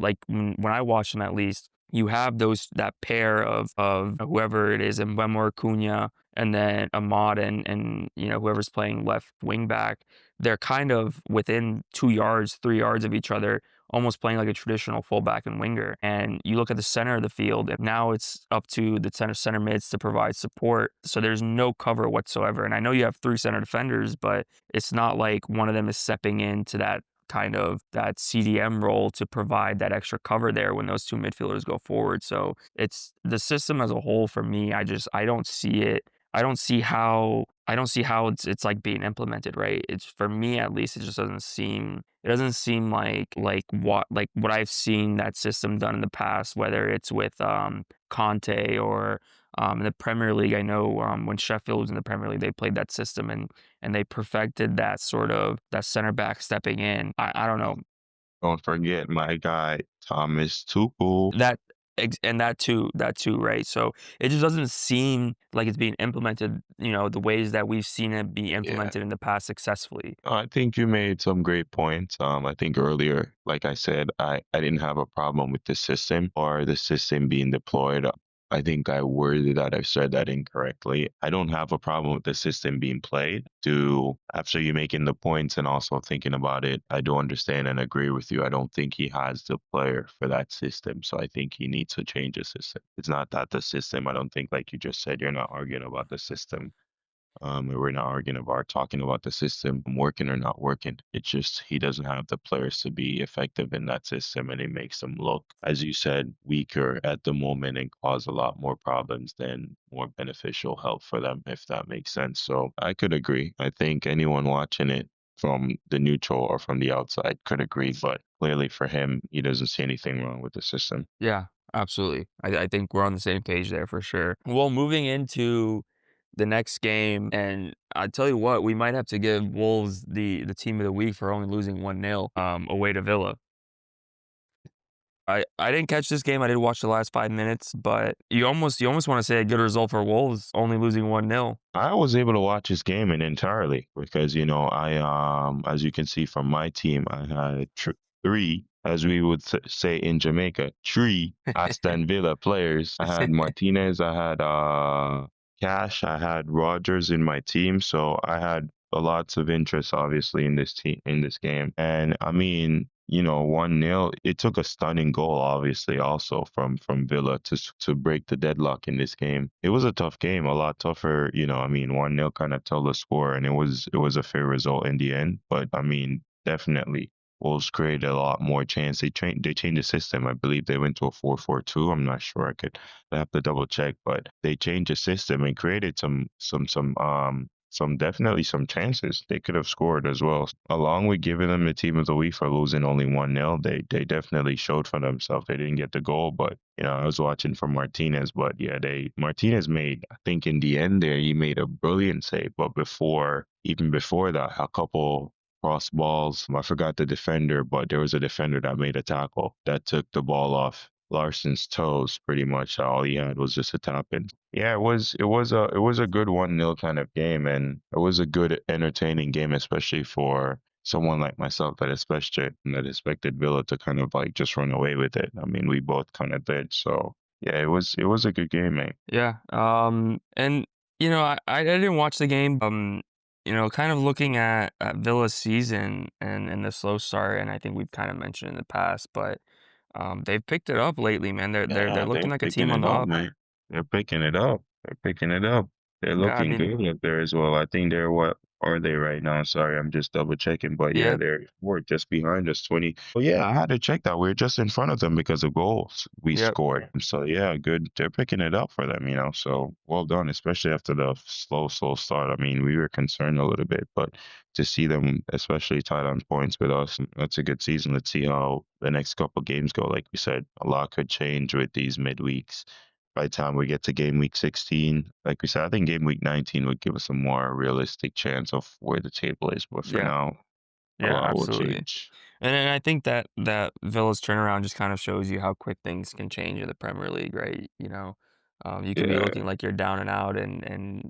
like when I watch them at least, you have that pair of whoever it is, and Mbemo or Cunha, and then Ahmad and whoever's playing left wing back. They're kind of within 2 yards, 3 yards of each other, almost playing like a traditional fullback and winger. And you look at the center of the field, and now it's up to the center mids to provide support. So there's no cover whatsoever. And I know you have three center defenders, but it's not like one of them is stepping into that CDM role to provide that extra cover there when those two midfielders go forward. So it's the system as a whole for me. I don't see it. I don't see how it's like being implemented, right? It's for me at least. It just doesn't seem like what I've seen that system done in the past, whether it's with Conte or in the Premier League. I know when Sheffield was in the Premier League, they played that system, and they perfected that sort of that center back stepping in. I don't know. Don't forget my guy Thomas Tuchel. And that too, right? So it just doesn't seem like it's being implemented, the ways that we've seen it be Yeah. implemented in the past successfully. I think you made some great points. I think earlier, like I said, I didn't have a problem with the system or the system being deployed. I think I worded that I said that incorrectly. I don't have a problem with the system being played. After you making the points and also thinking about it, I do understand and agree with you. I don't think he has the player for that system. So I think he needs to change the system. It's not that the system, I don't think, like you just said, you're not arguing about the system. We're not arguing about talking about the system working or not working. It's just he doesn't have the players to be effective in that system, and it makes them look, as you said, weaker at the moment and cause a lot more problems than more beneficial help for them, if that makes sense. So I could agree. I think anyone watching it from the neutral or from the outside could agree, but clearly for him, he doesn't see anything wrong with the system. Yeah, absolutely. I think we're on the same page there for sure. Well, moving into the next game, and I tell you what, we might have to give Wolves the team of the week for only losing 1-0 away to Villa. I didn't catch this game. I did watch the last 5 minutes, but you almost want to say a good result for Wolves, only losing 1-0. I was able to watch this game in entirely because I as you can see from my team I had three, as we would say in Jamaica, three Aston Villa players. I had Martinez, I had Cash, I had Rogers in my team, so I had lots of interest obviously in this game. And I mean, 1-0. It took a stunning goal, obviously, also from Villa to break the deadlock in this game. It was a tough game, a lot tougher. I mean, 1-0 kind of told the score, and it was a fair result in the end. But I mean, definitely, Wolves created a lot more chance. They changed the system. I believe they went to a 4-4-2. I'm not sure. I have to double check, but they changed the system and created some definitely some chances. They could have scored as well. Along with giving them the team of the week for losing only 1-0, they definitely showed for themselves. They didn't get the goal, but I was watching for Martinez, but yeah, Martinez made, I think in the end there, he made a brilliant save. But even before that, a couple cross balls. I forgot the defender, but there was a defender that made a tackle that took the ball off Larson's toes. Pretty much all he had was just a tap in. Yeah, it was a good 1-0 kind of game, and it was a good entertaining game, especially for someone like myself that expected Villa to kind of like just run away with it. I mean, we both kind of did. So yeah, it was a good game, mate. Yeah. And I didn't watch the game. Kind of looking at Villa's season and the slow start, and I think we've kind of mentioned in the past, but they've picked it up lately, man. They're Yeah, they're looking like a picking team on it the up, up. man. They're picking it up. They're picking it up. They're Yeah, I looking mean, good up there as well. I think they're what are they right now? Sorry, I'm just double checking. But yeah, yeah, we're just behind us 20. Well, yeah, I had to check that. We're just in front of them because of goals we yep, scored. So yeah, good. They're picking it up for them, you know. So well done, especially after the slow start. I mean, we were concerned a little bit, but to see them, especially tied on points with us, that's a good season. Let's see how the next couple games go. Like we said, a lot could change with these midweeks. By the time we get to game week 16, like we said, I think game week 19 would give us a more realistic chance of where the table is. But for yeah, now, a yeah, lot will absolutely. change. And I think that Villa's turnaround just kind of shows you how quick things can change in the Premier League, right? You could be Yeah, looking like you're down and out, and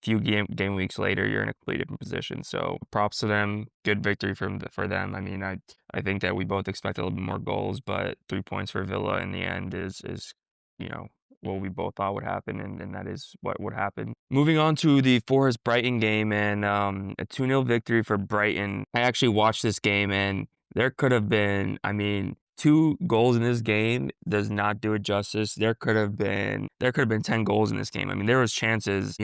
few game weeks later, you're in a completely different position. So props to them. Good victory for them. I mean, I think that we both expect a little bit more goals, but 3 points for Villa in the end is you know what we both thought would happen, and that is what would happen. Moving on to the Forrest Brighton game, and a 2-0 victory for Brighton. I actually watched this game, and there could have been, I mean, 2 goals in this game does not do it justice. There could have been 10 goals in this game. I mean, there was chances,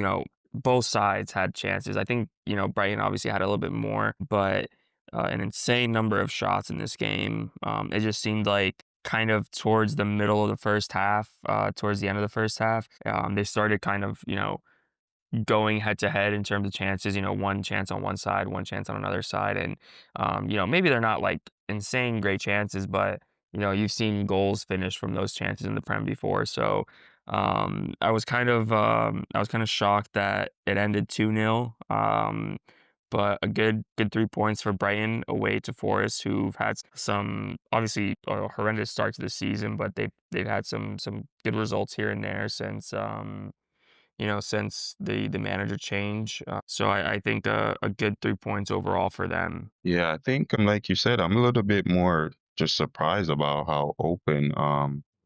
both sides had chances. I think, Brighton obviously had a little bit more, but an insane number of shots in this game. It just seemed like kind of towards the middle of the first half, towards the end of the first half, they started kind of, going head to head in terms of chances, one chance on one side, one chance on another side. And, maybe they're not like insane great chances, but, you've seen goals finish from those chances in the Prem before. So I was kind of shocked that it ended 2-0. But a good 3 points for Brighton away to Forest, who've had some obviously horrendous start to the season, but they've had some good results here and there since the manager change. So I think a good 3 points overall for them. yeah. I think, like you said, I'm a little bit more just surprised about how open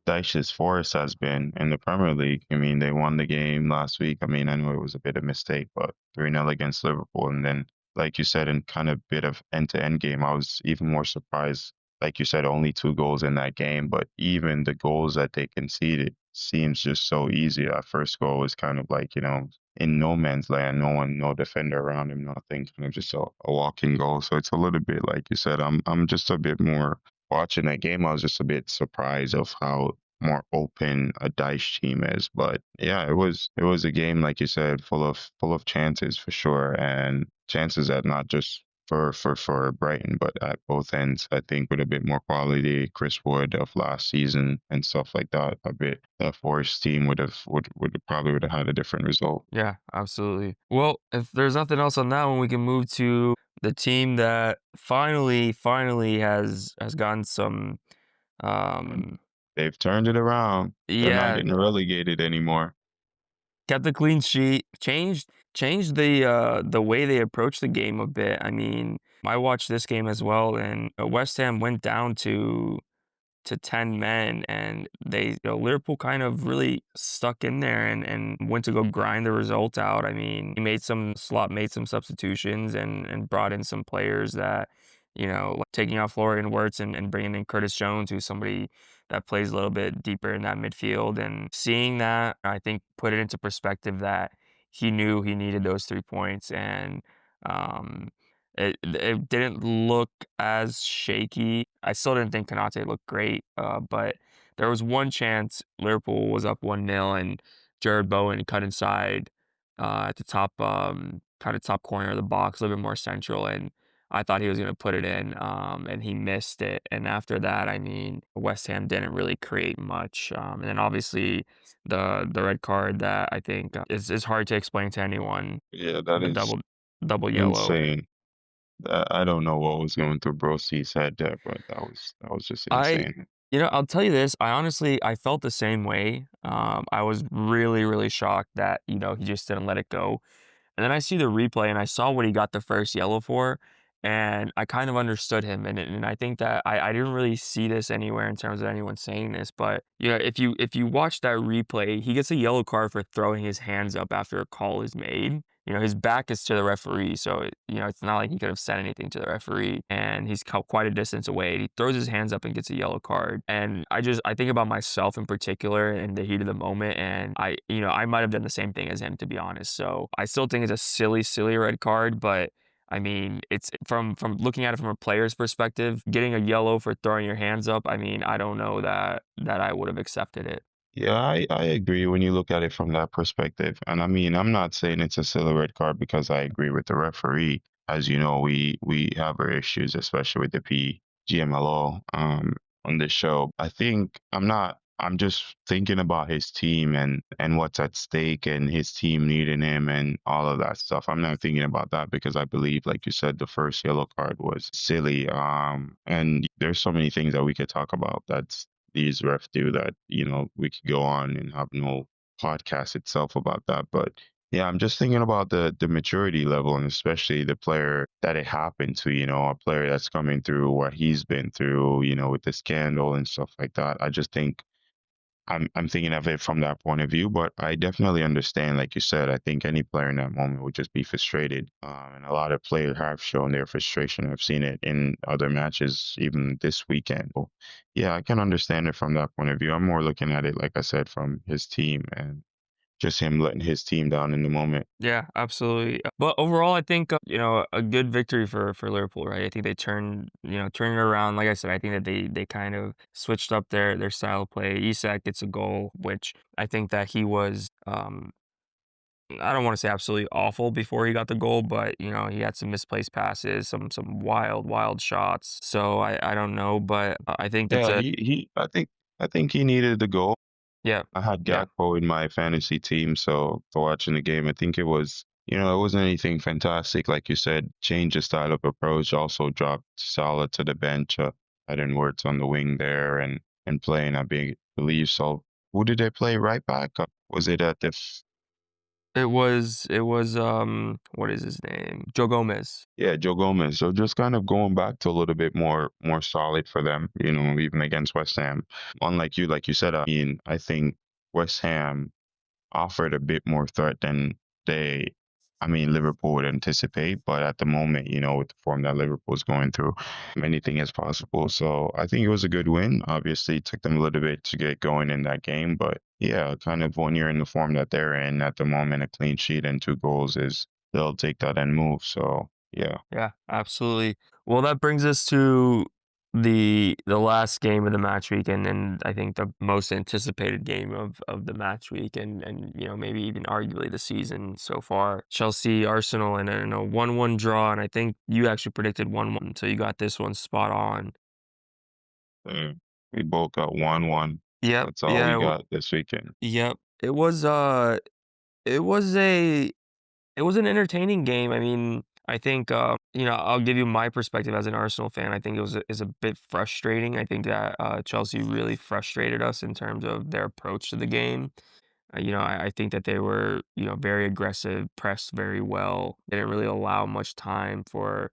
Dyche's Forest has been in the Premier League. I mean, they won the game last week. I mean, I know it was a bit of a mistake, but 3-0 against Liverpool, and then like you said, in kind of bit of end-to-end game, I was even more surprised. Like you said, only 2 goals in that game, but even the goals that they conceded seems just so easy. That first goal was kind of like, in no man's land, no one, no defender around him, nothing, kind of just a walking goal. So it's a little bit like you said. I'm just a bit more watching that game. I was just a bit surprised of how more open a Dice team is. But yeah, it was a game like you said, full of chances for sure, and chances that not just for Brighton, but at both ends. I think with a bit more quality, Chris Wood of last season and stuff like that, a bit the Forest team would have had a different result. Yeah, absolutely. Well, if there's nothing else on that one, we can move to the team that finally has gotten some. And Um, they've turned it around. They're not yeah, getting relegated anymore. kept the clean sheet, changed the way they approach the game a bit. I mean, I watched this game as well, and West Ham went down to 10 men, and Liverpool kind of really stuck in there and went to go grind the result out. I mean, he made some substitutions and brought in some players that, like taking out Florian Wirtz and bringing in Curtis Jones, who's somebody that plays a little bit deeper in that midfield. And seeing that, I think put it into perspective that he knew he needed those 3 points. And um, it didn't look as shaky. I still didn't think Konate looked great, but there was one chance Liverpool was up 1-0 and Jared Bowen cut inside at the top, kind of top corner of the box, a little bit more central, and I thought he was going to put it in, and he missed it. And after that, I mean, West Ham didn't really create much, and then obviously the red card that I think is hard to explain to anyone, Yeah, that the is double yellow. insane. I don't know what was going through Brosy's head there, but that was just I insane. I'll tell you this, I felt the same way. I was really, really shocked that, he just didn't let it go. And then I see the replay and I saw what he got the first yellow for. And I kind of understood him, and I think that I didn't really see this anywhere in terms of anyone saying this, but yeah, if you watch that replay, he gets a yellow card for throwing his hands up after a call is made. His back is to the referee, so it's not like he could have said anything to the referee, and he's quite a distance away. And he throws his hands up and gets a yellow card, and I think about myself in particular in the heat of the moment, and I might have done the same thing as him, to be honest. So I still think it's a silly, silly red card, but I mean, it's from looking at it from a player's perspective, getting a yellow for throwing your hands up. I mean, I don't know that I would have accepted it. Yeah, I agree when you look at it from that perspective. And I mean, I'm not saying it's a silly red card because I agree with the referee. As you know, we have our issues, especially with the PGMLO on this show. I'm just thinking about his team and what's at stake and his team needing him and all of that stuff. I'm not thinking about that because I believe, like you said, the first yellow card was silly. And there's so many things that we could talk about that's these refs do that, we could go on and have no podcast itself about that. But yeah, I'm just thinking about the maturity level and especially the player that it happened to, a player that's coming through what he's been through, with the scandal and stuff like that. I just think I'm thinking of it from that point of view, but I definitely understand, like you said, I think any player in that moment would just be frustrated. And a lot of players have shown their frustration. I've seen it in other matches, even this weekend. So, yeah, I can understand it from that point of view. I'm more looking at it, like I said, from his team and just him letting his team down in the moment. Yeah, absolutely. But overall, I think a good victory for Liverpool, right? I think they turned it around. Like I said, I think that they kind of switched up their style of play. Isak gets a goal, which I think that he was I don't want to say absolutely awful before he got the goal, but he had some misplaced passes, some wild shots. So I don't know, but I think it's Yeah, a I think he needed the goal. yeah, I had yeah. Gakpo in my fantasy team, so for watching the game, I think it wasn't anything fantastic. Like you said, change the style of approach, also dropped Salah to the bench, adding Words on the wing there and playing, believe so. Who did they play right back? Was it at It was what is his name? Joe Gomez. yeah, Joe Gomez. So just kind of going back to a little bit more solid for them, even against West Ham. Unlike you, like you said, I mean, I think West Ham offered a bit more threat than Liverpool would anticipate. But at the moment, with the form that Liverpool's going through, anything is possible. So I think it was a good win. Obviously, it took them a little bit to get going in that game. But yeah, kind of when you're in the form that they're in at the moment, a clean sheet and 2 goals they'll take that and move. So yeah. Yeah, absolutely. Well, that brings us to the last game of the match week, and I think the most anticipated game of the match week, and maybe even arguably the season so far. Chelsea Arsenal in a 1-1 draw, and I think you actually predicted 1-1, so you got this one spot on. We both got 1-1. Yep. That's all Yeah. we got this weekend. Yep. It was it was an entertaining game. I mean, I think, I'll give you my perspective as an Arsenal fan. I think it was is a bit frustrating. I think that Chelsea really frustrated us in terms of their approach to the game. I think that they were, very aggressive, pressed very well. They didn't really allow much time for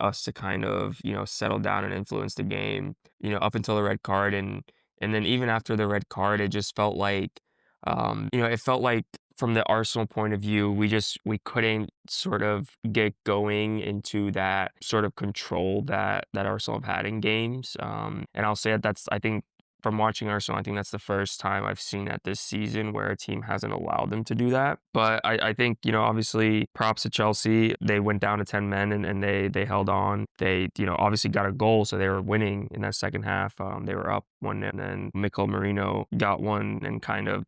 us to kind of, settle down and influence the game, up until the red card. And then even after the red card, it just felt like, it felt like from the Arsenal point of view, we couldn't sort of get going into that sort of control that Arsenal have had in games. And I'll say that I think from watching Arsenal, I think that's the first time I've seen that this season where a team hasn't allowed them to do that. But I think, obviously props to Chelsea. They went down to 10 men and they held on. They, obviously got a goal, so they were winning in that second half. They were up 1-0, and then Mikel Marino got one and kind of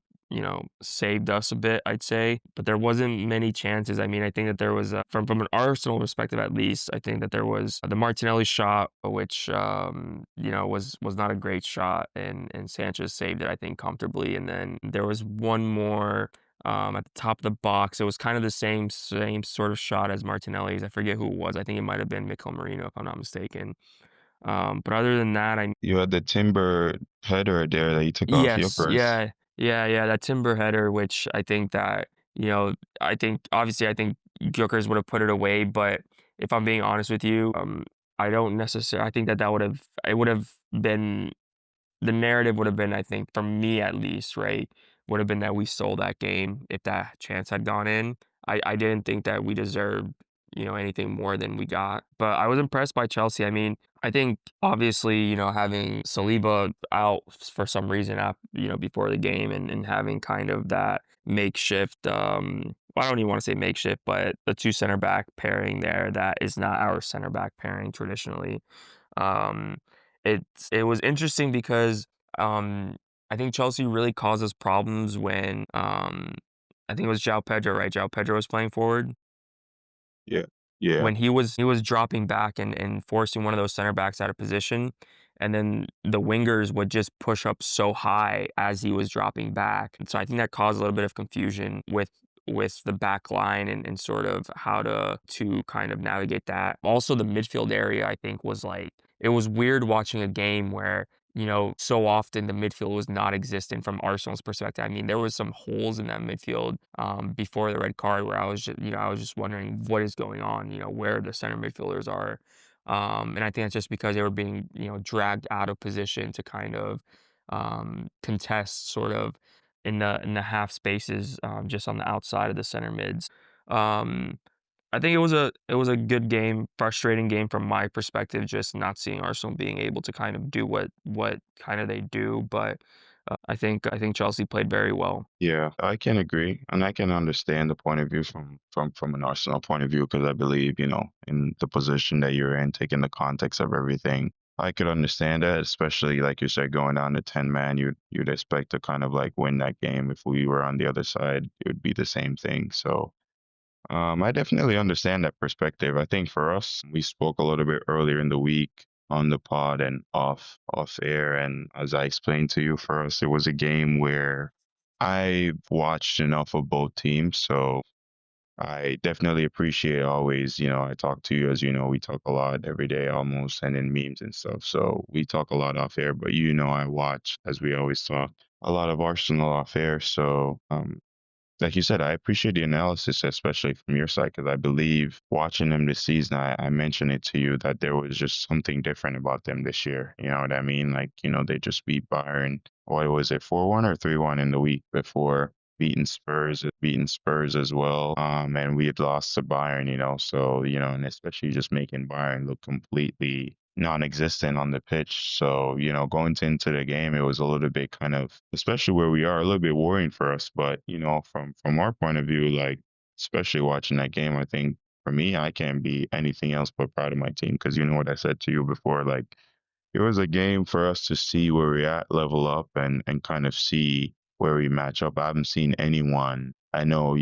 saved us a bit, I'd say. But there wasn't many chances. I mean, I think that there was, from an Arsenal perspective at least, I think that there was the Martinelli shot, which, was not a great shot, and Sanchez saved it, I think, comfortably. And then there was one more at the top of the box. It was kind of the same sort of shot as Martinelli's. I forget who it was. I think it might have been Mikel Marino, if I'm not mistaken. But other than that, You had the Timber header there that you took off your yes, first. yeah, yeah, that Timber header, which I think that, I think obviously I think Gyökeres would have put it away, but if I'm being honest with you. I don't necessarily. I think that that would have it would have been the narrative would have been, I think, for me at least, right, would have been that we stole that game if that chance had gone in. I didn't think that we deserved, anything more than we got. But I was impressed by Chelsea. I mean, I think obviously, having Saliba out for some reason before the game and having kind of that makeshift I don't even want to say makeshift, but the two center back pairing there that is not our center back pairing traditionally. Um, it was interesting because um, I think Chelsea really causes problems when I think it was João Pedro, right? João Pedro was playing forward Yeah. Yeah. when he was dropping back and forcing one of those center backs out of position, and then the wingers would just push up so high as he was dropping back. And so I think that caused a little bit of confusion with the back line and sort of how to kind of navigate that. Also, the midfield area I think was like it was weird watching a game where so often the midfield was not existent from Arsenal's perspective. I mean, there was some holes in that midfield before the red card where I was just wondering what is going on, where the center midfielders are. And I think that's just because they were being, dragged out of position to kind of contest sort of in the half spaces just on the outside of the center mids. Um, I think it was a good game, frustrating game from my perspective, just not seeing Arsenal being able to kind of do what kind of they do. But I think Chelsea played very well. Yeah, I can agree, and I can understand the point of view from an Arsenal point of view because I believe, in the position that you're in, taking the context of everything, I could understand that, especially like you said, going down to 10 man, you'd expect to kind of like win that game. If we were on the other side, it would be the same thing. So I definitely understand that perspective. I think for us, we spoke a little bit earlier in the week on the pod and off air, and as I explained to you, for us, it was a game where I watched enough of both teams, so I definitely appreciate always. I talk to you, as you know, we talk a lot every day, almost, and in memes and stuff. So we talk a lot off air, but I watch, as we always talk, a lot of Arsenal off air. So like you said, I appreciate the analysis, especially from your side, because I believe watching them this season, I mentioned it to you that there was just something different about them this year. You know what I mean? Like, they just beat Bayern. What was it, 4-1 or 3-1 in the week before? Beating Spurs as well. And we had lost to Bayern, so, and especially just making Bayern look completely non-existent on the pitch. So, going into the game, it was a little bit kind of, especially where we are, a little bit worrying for us. But, from our point of view, like, especially watching that game, I think for me, I can't be anything else but proud of my team because you know what I said to you before, like, it was a game for us to see where we're at, level up, and kind of see where we match up. I haven't seen anyone. I know,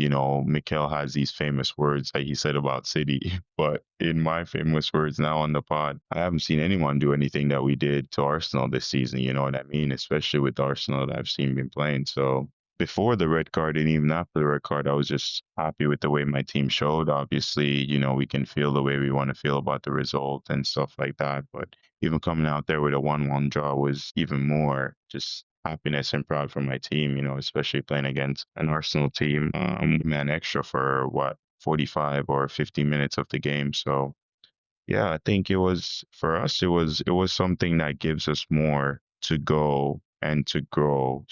Mikel has these famous words that he said about City, but in my famous words now on the pod, I haven't seen anyone do anything that we did to Arsenal this season. You know what I mean? Especially with Arsenal that I've seen been playing. So before the red card and even after the red card, I was just happy with the way my team showed. Obviously, we can feel the way we want to feel about the result and stuff like that. But even coming out there with a 1-1 draw was even more just happiness and proud for my team, especially playing against an Arsenal team, man extra for what, 45 or 50 minutes of the game. So yeah, I think it was for us. It was something that gives us more to go and to grow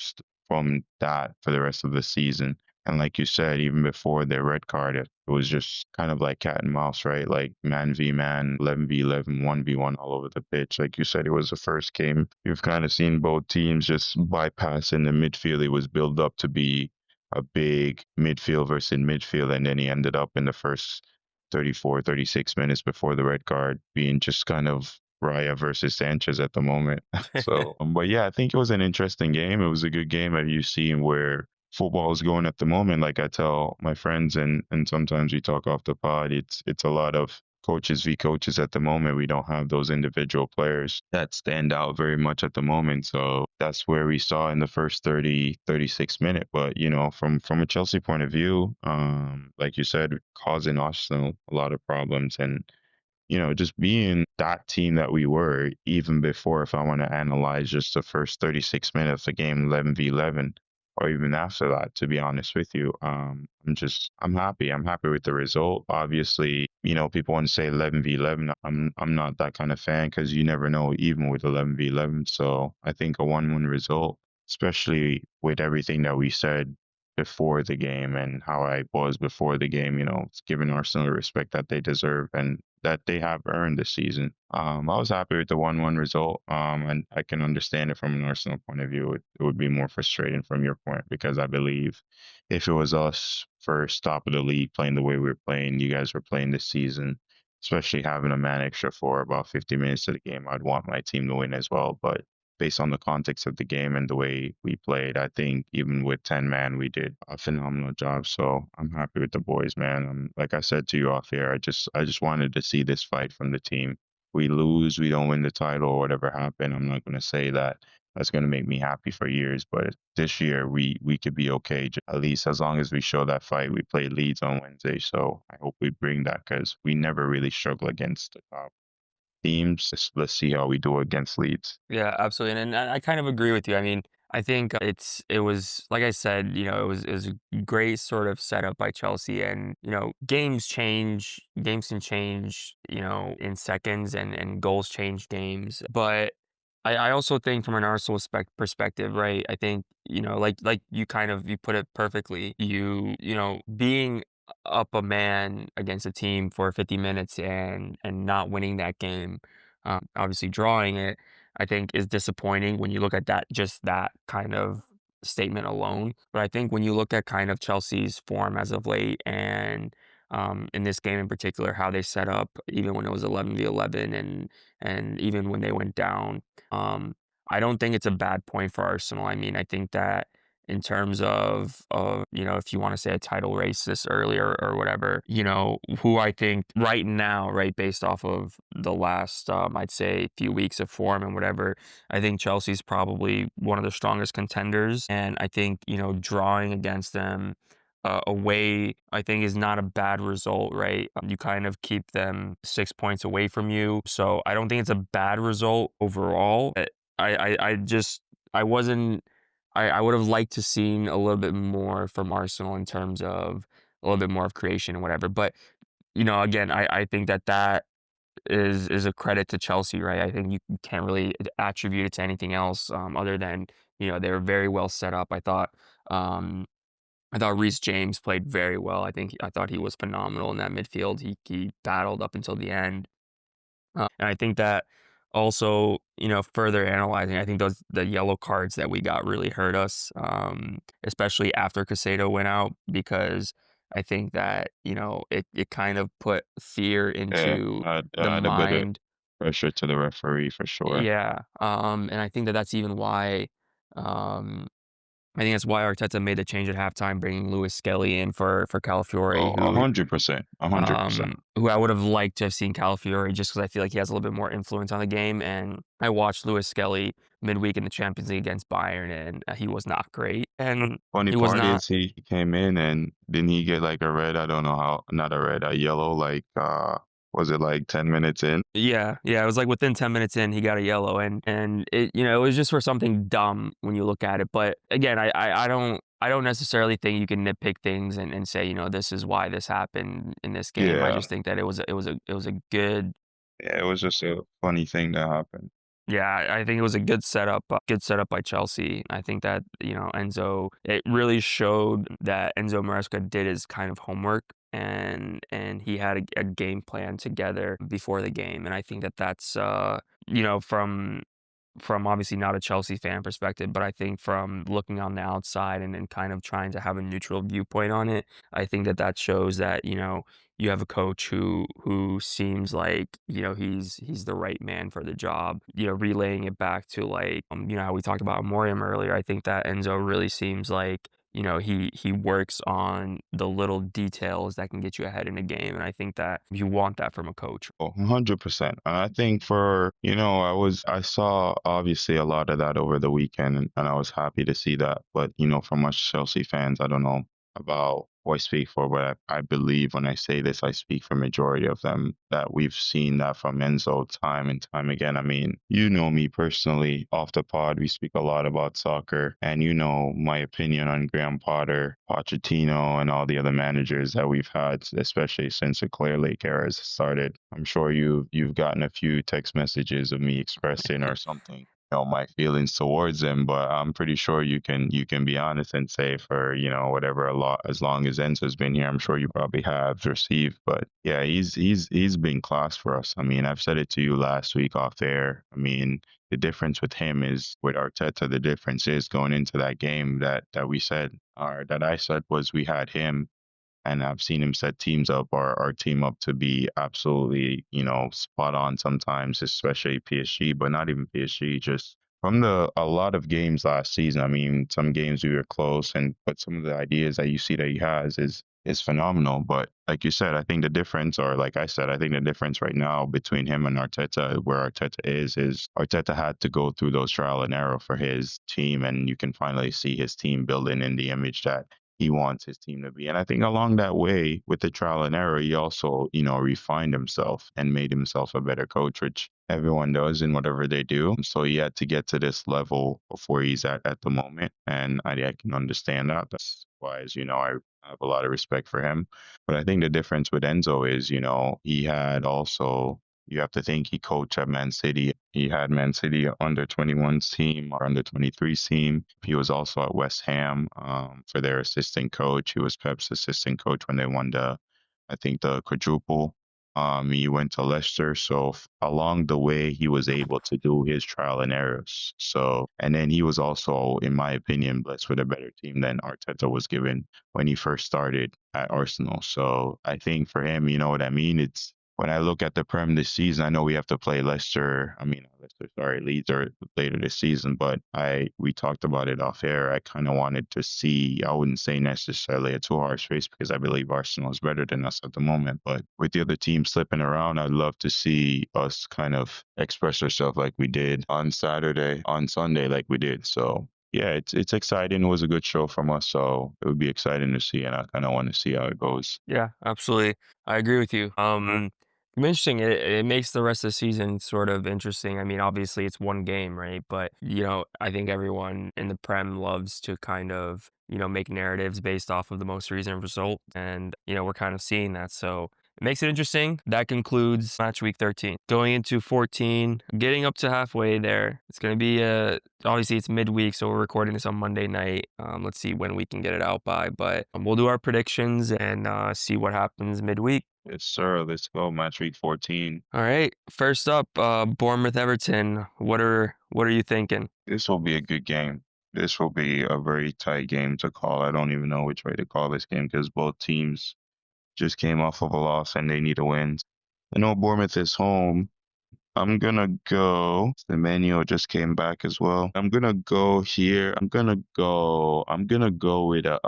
from that for the rest of the season. And like you said, even before the red card, it was just kind of like cat and mouse, right? Like man v man, 11v11, 1v1 all over the pitch. Like you said, it was the first game. You've kind of seen both teams just bypassing the midfield. It was built up to be a big midfield versus midfield, and then he ended up in the first 34, 36 minutes before the red card being just kind of Raya versus Sanchez at the moment. So, but yeah, I think it was an interesting game. It was a good game. Have you seen where football is going at the moment? Like I tell my friends, and sometimes we talk off the pod. It's a lot of coaches v coaches at the moment. We don't have those individual players that stand out very much at the moment. So that's where we saw in the first 30, 36 minute. But, from a Chelsea point of view, like you said, causing Arsenal a lot of problems and, just being that team that we were even before, if I want to analyze just the first 36 minutes of the game, 11v11. or even after that, to be honest with you. I'm happy. I'm happy with the result. Obviously, people want to say 11v11. I'm not that kind of fan because you never know, even with 11v11. So I think a 1-1 result, especially with everything that we said before the game and how I was before the game, it's giving Arsenal the respect that they deserve and that they have earned this season. I was happy with the 1-1 result, and I can understand it from an Arsenal point of view. It would be more frustrating from your point because I believe if it was us first top of the league playing the way we were playing, you guys were playing this season, especially having a man extra for about 50 minutes of the game, I'd want my team to win as well. But based on the context of the game and the way we played, I think even with 10 man, we did a phenomenal job. So I'm happy with the boys, man. Like I said to you off air, I just wanted to see this fight from the team. We lose, we don't win the title, or whatever happened. I'm not going to say that that's going to make me happy for years, but this year we could be okay. At least as long as we show that fight. We play Leeds on Wednesday, so I hope we bring that because we never really struggle against the top teams. Let's see how we do against Leeds. Yeah, absolutely, and I kind of agree with you. I mean, I think it was like I said, it was a great sort of setup by Chelsea, and games can change, in seconds, and goals change games. But I also think from an Arsenal perspective, right? I think like you put it perfectly. Being up a man against a team for 50 minutes and not winning that game, obviously drawing it, I think is disappointing when you look at that kind of statement alone. But I think when you look at kind of Chelsea's form as of late and in this game in particular, how they set up, even when it was 11v11 and even when they went down, um, I don't think it's a bad point for Arsenal. I mean, I think that in terms of if you want to say a title race this earlier or whatever, who I think right now, right, based off of the last I'd say few weeks of form and whatever, I think Chelsea's probably one of the strongest contenders, and I think drawing against them away, I think is not a bad result, right? You kind of keep them 6 points away from you, so I don't think it's a bad result overall. I just I wasn't I would have liked to seen a little bit more from Arsenal in terms of a little bit more of creation and whatever. But again, I think that is a credit to Chelsea, right? I think you can't really attribute it to anything else other than they were very well set up. Um, I thought Reece James played very well. I thought he was phenomenal in that midfield. He battled up until the end. And I think that also, further analyzing, I think the yellow cards that we got really hurt us, especially after Casado went out, because I think that, it kind of put fear Yeah, into the add a bit of mind. pressure to the referee for sure. Yeah. And I think that that's even why, um, I think that's why Arteta made the change at halftime, bringing Lewis Skelly in for Oh, Calafiori, a who hundred percent, 100%. who I would have liked to have seen Calafiori just because I feel like he has a little bit more influence on the game. And I watched Lewis Skelly midweek in the Champions League against Bayern, and he was not great. And Funny he was part not. is he came in and didn't he get like a red? I don't know how, not a red, a yellow. Like, was it like 10 minutes in? Yeah, yeah. It was like within 10 minutes in, he got a yellow, and it was just for something dumb when you look at it. But again, I don't necessarily think you can nitpick things and say this is why this happened in this game. I Yeah, just think that it was a good. yeah. It was just a funny thing that happened. Yeah, I think it was a good setup by Chelsea. I think that, Enzo, it really showed that Enzo Maresca did his kind of homework and he had a game plan together before the game. And I think that that's, from obviously not a Chelsea fan perspective, but I think from looking on the outside and kind of trying to have a neutral viewpoint on it, I think that that shows that you have a coach who seems like he's the right man for the job. Relaying it back to like how we talked about Moriam earlier, I think that Enzo really seems like he works on the little details that can get you ahead in a game, and I think that you want that from a coach. Oh, 100%. And I think I saw obviously a lot of that over the weekend and I was happy to see that. But, from us Chelsea fans, I don't know about who I speak for, but I believe when I say this, I speak for majority of them, that we've seen that from Enzo time and time again. I mean, you know me personally, off the pod, we speak a lot about soccer, and you know my opinion on Graham Potter, Pochettino, and all the other managers that we've had, especially since the Clear Lake era has started. I'm sure you've gotten a few text messages of me expressing or something, my feelings towards him, but I'm pretty sure you can be honest and say, for whatever, a lot, as long as Enzo's been here, I'm sure you probably have received. But yeah, he's been class for us. I mean, I've said it to you last week off air. I mean, the difference with him is with Arteta. The difference is going into that game that we said, or that I said, was we had him, and I've seen him set teams up, or our team up, to be absolutely, spot on sometimes, especially PSG, but not even PSG, just from the a lot of games last season. I mean, some games we were close, but some of the ideas that you see that he has is phenomenal. But like you said, I think the difference, or like I said, I think the difference right now between him and Arteta, where Arteta is Arteta had to go through those trial and error for his team, and you can finally see his team building in the image that he wants his team to be. And I think along that way, with the trial and error, he also, refined himself and made himself a better coach, which everyone does in whatever they do. So he had to get to this level before he's at the moment. And I can understand that. That's why, as you know, I have a lot of respect for him. But I think the difference with Enzo is, he had also, you have to think, he coached at Man City. He had Man City under 21's team, or under 23's team. He was also at West Ham, for their assistant coach. He was Pep's assistant coach when they won I think, the quadruple. He went to Leicester. So along the way, he was able to do his trial and errors. So, and then he was also, in my opinion, blessed with a better team than Arteta was given when he first started at Arsenal. So I think for him, you know what I mean? It's, when I look at the Prem this season, I know we have to play Leicester. I mean, Leicester, sorry, Leeds, or later this season. But we talked about it off air. I kind of wanted to see. I wouldn't say necessarily a too harsh race, because I believe Arsenal is better than us at the moment. But with the other teams slipping around, I'd love to see us kind of express ourselves like we did on Saturday, on Sunday, like we did. So yeah, it's exciting. It was a good show from us, so it would be exciting to see, and I kind of want to see how it goes. Yeah, absolutely. I agree with you. Interesting. It makes the rest of the season sort of interesting. I mean, obviously it's one game, right? But I think everyone in the Prem loves to kind of make narratives based off of the most recent result, and we're kind of seeing that. So it makes it interesting. That concludes match week 13. Going into 14, getting up to halfway there. It's going to be obviously it's midweek, so we're recording this on Monday night. Let's see when we can get it out by, but we'll do our predictions and see what happens midweek. Yes, sir. Let's go. Match week 14. All right. First up, Bournemouth Everton. What are you thinking? This will be a good game. This will be a very tight game to call. I don't even know which way to call this game, because both teams just came off of a loss and they need a win. I know Bournemouth is home. I'm gonna go. Semenyo just came back as well. I'm gonna go here. I'm gonna go with a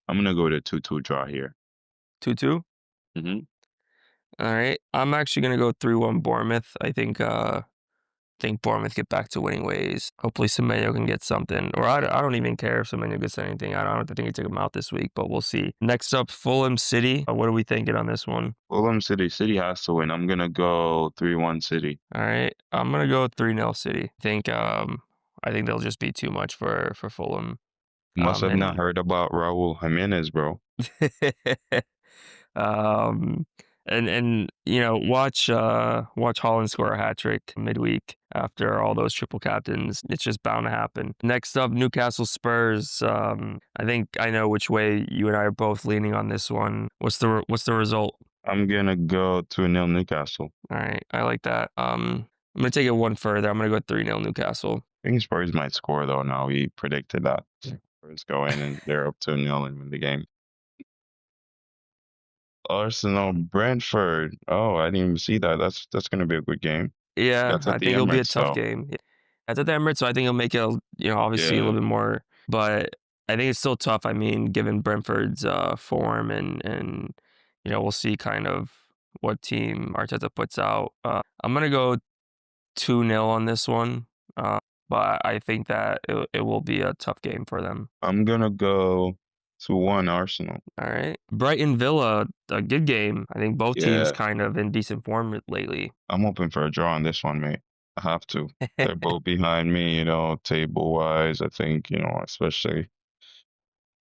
2-2 draw here. 2-2. Hmm. All right. I'm actually gonna go 3-1 Bournemouth. I think Bournemouth get back to winning ways. Hopefully Semenyo can get something. Or I don't even care if Semenyo gets anything. I don't think he took him out this week, but we'll see. Next up, Fulham City. What are we thinking on this one? Fulham City. City has to win. I'm gonna go 3-1 City. All right. I'm gonna go 3-0 City. I think they'll just be too much for Fulham. Must have not And heard about Raul Jimenez, bro. Um, and watch Holland score a hat trick midweek after all those triple captains. It's just bound to happen. Next up, Newcastle Spurs. I think I know which way you and I are both leaning on this one. What's the result? I'm gonna go 2-0 Newcastle. All right, I like that. I'm gonna take it one further. I'm gonna go 3-0 Newcastle. I think Spurs might score though. Now we predicted that Spurs go in and they're up 2-0 and win the game. Arsenal, Brentford. Oh, I didn't even see that. That's gonna be a good game. Yeah, That's I at the think it'll be a Emirates, tough so game. Yeah. That's at the Emirates, so I think it'll make it, obviously a yeah. little bit more. But I think it's still tough. I mean, given Brentford's form and we'll see kind of what team Arteta puts out. I'm gonna go 2-0 on this one, but I think that it will be a tough game for them. I'm gonna go 2-1 Arsenal. All right. Brighton Villa, a good game. I think both teams Yeah, kind of in decent form lately. I'm hoping for a draw on this one, mate. I have to. They're both behind me, table wise. I think, especially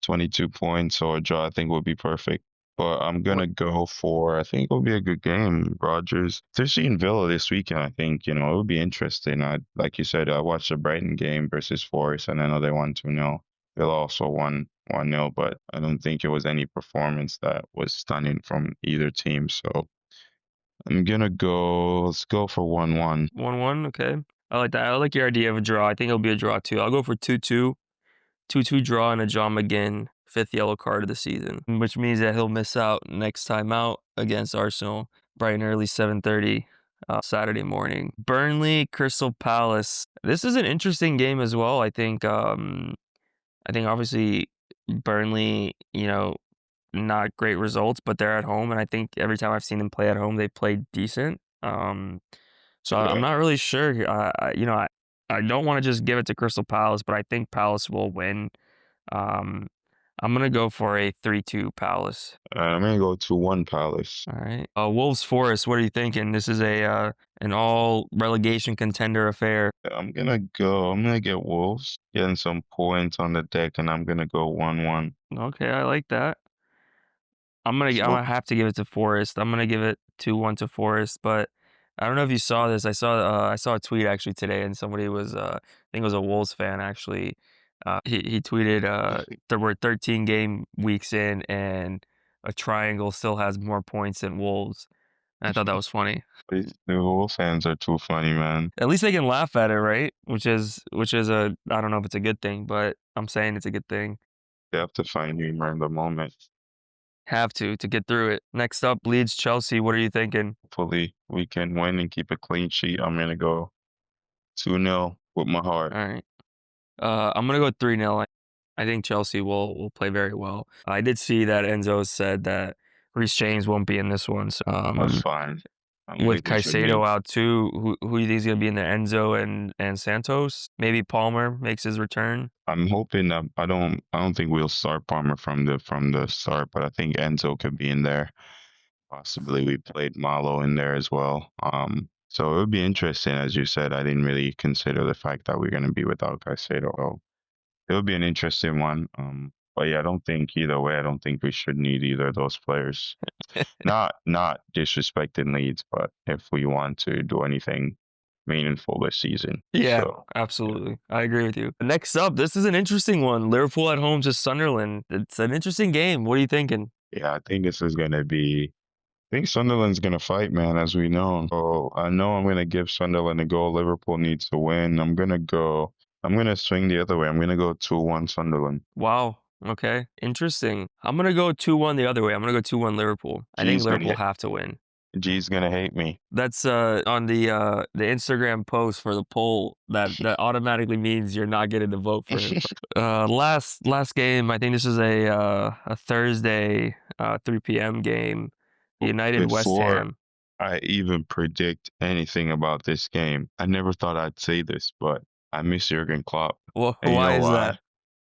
22 points or a draw, I think would be perfect. But I'm What gonna go for I think it'll be a good game. Rogers. They're seeing Villa this weekend, I think, it would be interesting. I like you said, I watched the Brighton game versus Forrest and I know they won 2-0. Villa also won 1-0, but I don't think it was any performance that was stunning from either team. So let's go for 1-1. 1-1? Okay. I like that. I like your idea of a draw. I think it'll be a draw too. I'll go for 2-2. 2-2 draw and a John McGinn fifth yellow card of the season, which means that he'll miss out next time out against Arsenal, bright and early 7:30 Saturday morning. Burnley, Crystal Palace. This is an interesting game as well. I think obviously Burnley, not great results, but they're at home, and I think every time I've seen them play at home, they play decent. So I'm Yeah. not really sure. I don't want to just give it to Crystal Palace, but I think Palace will win. Um, I'm gonna go for a 3-2 Palace. I'm gonna go 2-1 Palace. All right. Wolves Forest. What are you thinking? This is a an all relegation contender affair. I'm gonna get Wolves, getting some points on the deck, and I'm gonna go 1-1. Okay, I like that. I'm So gonna have to give it to Forest. I'm gonna give it 2-1 to Forest, but I don't know if you saw this. I saw a tweet actually today, and somebody was I think it was a Wolves fan actually. He tweeted there were 13 game weeks in, and a triangle still has more points than Wolves. And I thought that was funny. the Wolves fans are too funny, man. At least they can laugh at it, right? Which is a I don't know if it's a good thing, but I'm saying it's a good thing. They have to find humor in the moment. Have to get through it. Next up, Leeds Chelsea. What are you thinking? Hopefully, we can win and keep a clean sheet. I'm gonna go 2-0 with my heart. All right. I'm gonna go 3-0. I think Chelsea will play very well. I did see that Enzo said that Reece James won't be in this one. So, That's fine. I don't with think we should Caicedo need. out too, who do you think is gonna be in there? Enzo and Santos? Maybe Palmer makes his return. I'm hoping that I don't think we'll start Palmer from the start, but I think Enzo could be in there. Possibly we played Malo in there as well. So it would be interesting, as you said. I didn't really consider the fact that we're going to be without Caicedo. So it would be an interesting one. But yeah, I don't think either way. I don't think we should need either of those players. Not disrespecting Leeds, but if we want to do anything meaningful this season. Yeah, So absolutely. I agree with you. Next up, this is an interesting one. Liverpool at home to Sunderland. It's an interesting game. What are you thinking? yeah, I think this is going to be. I think Sunderland's gonna fight, man, as we know. So I know I'm gonna give Sunderland a goal. Liverpool needs to win. I'm gonna swing the other way. I'm gonna go 2-1 Sunderland. Wow. Okay. Interesting. I'm gonna go 2-1 the other way. I'm gonna go 2-1 Liverpool. I think G's Liverpool gonna have to win. G's gonna hate me. That's on the Instagram post for the poll that automatically means you're not getting to vote for him. Last game, I think this is a Thursday 3 p.m. game. United West Before Ham. I even predict anything about this game, I never thought I'd say this, but I miss Jurgen Klopp. Well, And you why know is why? that?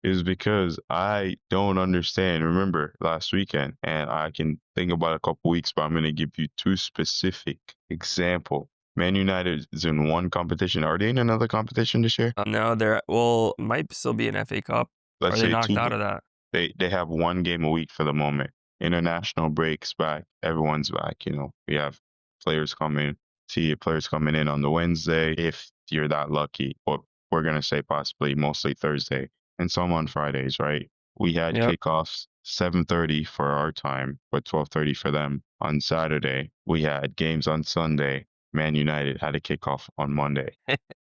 Is because I don't understand. Remember last weekend, and I can think about a couple weeks, but I'm going to give you two specific example. Man United is in one competition. Are they in another competition this year? No, might still be an FA Cup. Are Let's they say knocked two. out of that? They have one game a week for the moment. International breaks back. Everyone's back. We have players coming. See players coming in on the Wednesday if you're that lucky, or we're gonna say possibly mostly Thursday, and some on Fridays, right? We had Yep. kickoffs 7:30 for our time, but 12:30 for them on Saturday. We had games on Sunday. Man United had a kickoff on Monday.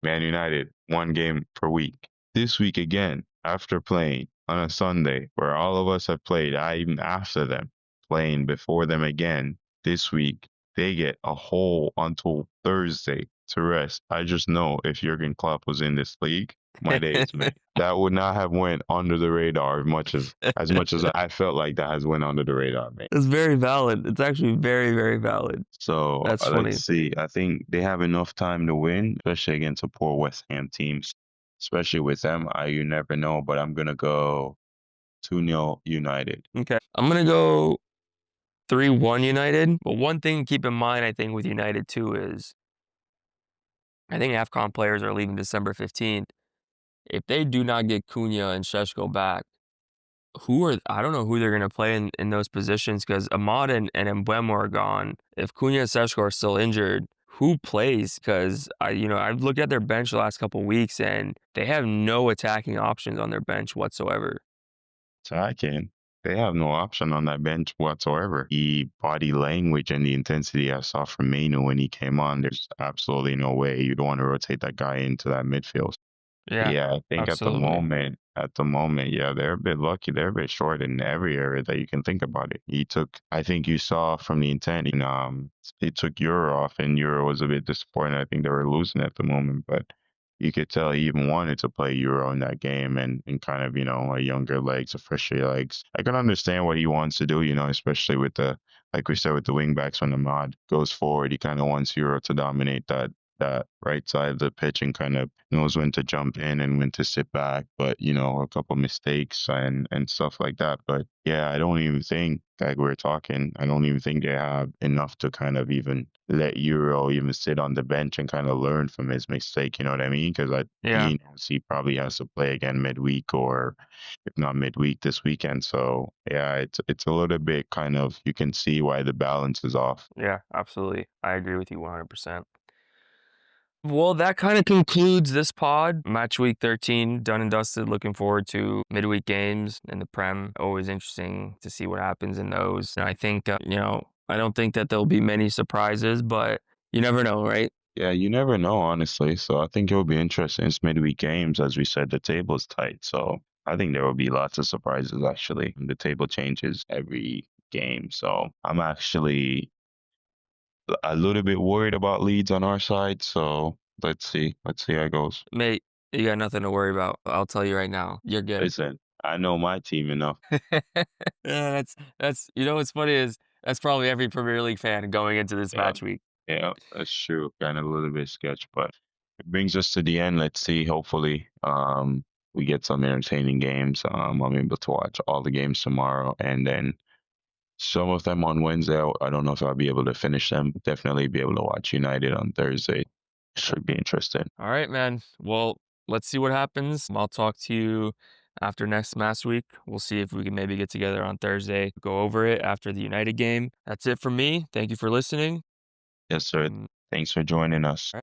Man United, one game per week. This week again, after playing on a Sunday, where all of us have played, I even after them, playing before them again this week, they get a whole until Thursday to rest. I just know if Jurgen Klopp was in this league, my days, man. That would not have went under the radar as much as I felt like that has went under the radar, man. It's very valid. It's actually very, very valid. So That's let's funny. see. I think they have enough time to win, especially against a poor West Ham team. Especially with them, you never know. But I'm gonna go 2-0 United. Okay. I'm gonna go 3-1 United. But one thing to keep in mind, I think, with United too is I think AFCON players are leaving December 15th. If they do not get Cunha and Šeško back, I don't know who they're gonna play in those positions because Ahmad and Mbeumo are gone. If Cunha and Šeško are still injured, who plays? Because I've looked at their bench the last couple weeks and they have no attacking options on their bench whatsoever. Attacking. They have no option on that bench whatsoever. The body language and the intensity I saw from Mainu when he came on, there's absolutely no way you'd want to rotate that guy into that midfield. Yeah, Yeah, I think absolutely. at the moment, yeah, they're a bit lucky. They're a bit short in every area that you can think about it. I think you saw from the intent, they took Euro off, and Euro was a bit disappointing. I think they were losing at the moment, but you could tell he even wanted to play Euro in that game and kind of, a younger legs, a fresher legs. I can understand what he wants to do, especially with like we said, with the wing backs when the mod goes forward, he kind of wants Euro to dominate that right side of the pitch and kind of knows when to jump in and when to sit back. But a couple mistakes and stuff like that. But yeah, I don't even think like we're talking. I don't even think they have enough to kind of even let Euro even sit on the bench and kind of learn from his mistake. You know what I mean? Because Yeah, he knows he probably has to play again midweek or if not midweek this weekend. So yeah, it's a little bit kind of you can see why the balance is off. yeah, absolutely. I agree with you 100%. Well, that kind of concludes this pod. Match week 13, done and dusted. Looking forward to midweek games in the Prem. Always interesting to see what happens in those. And I think, I don't think that there'll be many surprises, but you never know, right? Yeah, you never know, honestly. So I think it will be interesting. It's midweek games, as we said, the table's tight. So I think there will be lots of surprises, actually. The table changes every game. So I'm actually a little bit worried about Leeds on our side. So let's see. Let's see how it goes. Mate, you got nothing to worry about. I'll tell you right now. You're good. Listen, I know my team enough. Yeah, what's funny is that's probably every Premier League fan going into this Yeah, match week. yeah, that's true. Kind of a little bit sketch, but it brings us to the end. Let's see. Hopefully, we get some entertaining games. I'm able to watch all the games tomorrow, and then some of them on Wednesday. I don't know if I'll be able to finish them. Definitely be able to watch United on Thursday. Should be interesting. All right, man. Well, let's see what happens. I'll talk to you after next match week. We'll see if we can maybe get together on Thursday, go over it after the United game. That's it from me. Thank you for listening. Yes, sir. Mm, Thanks for joining us. all right.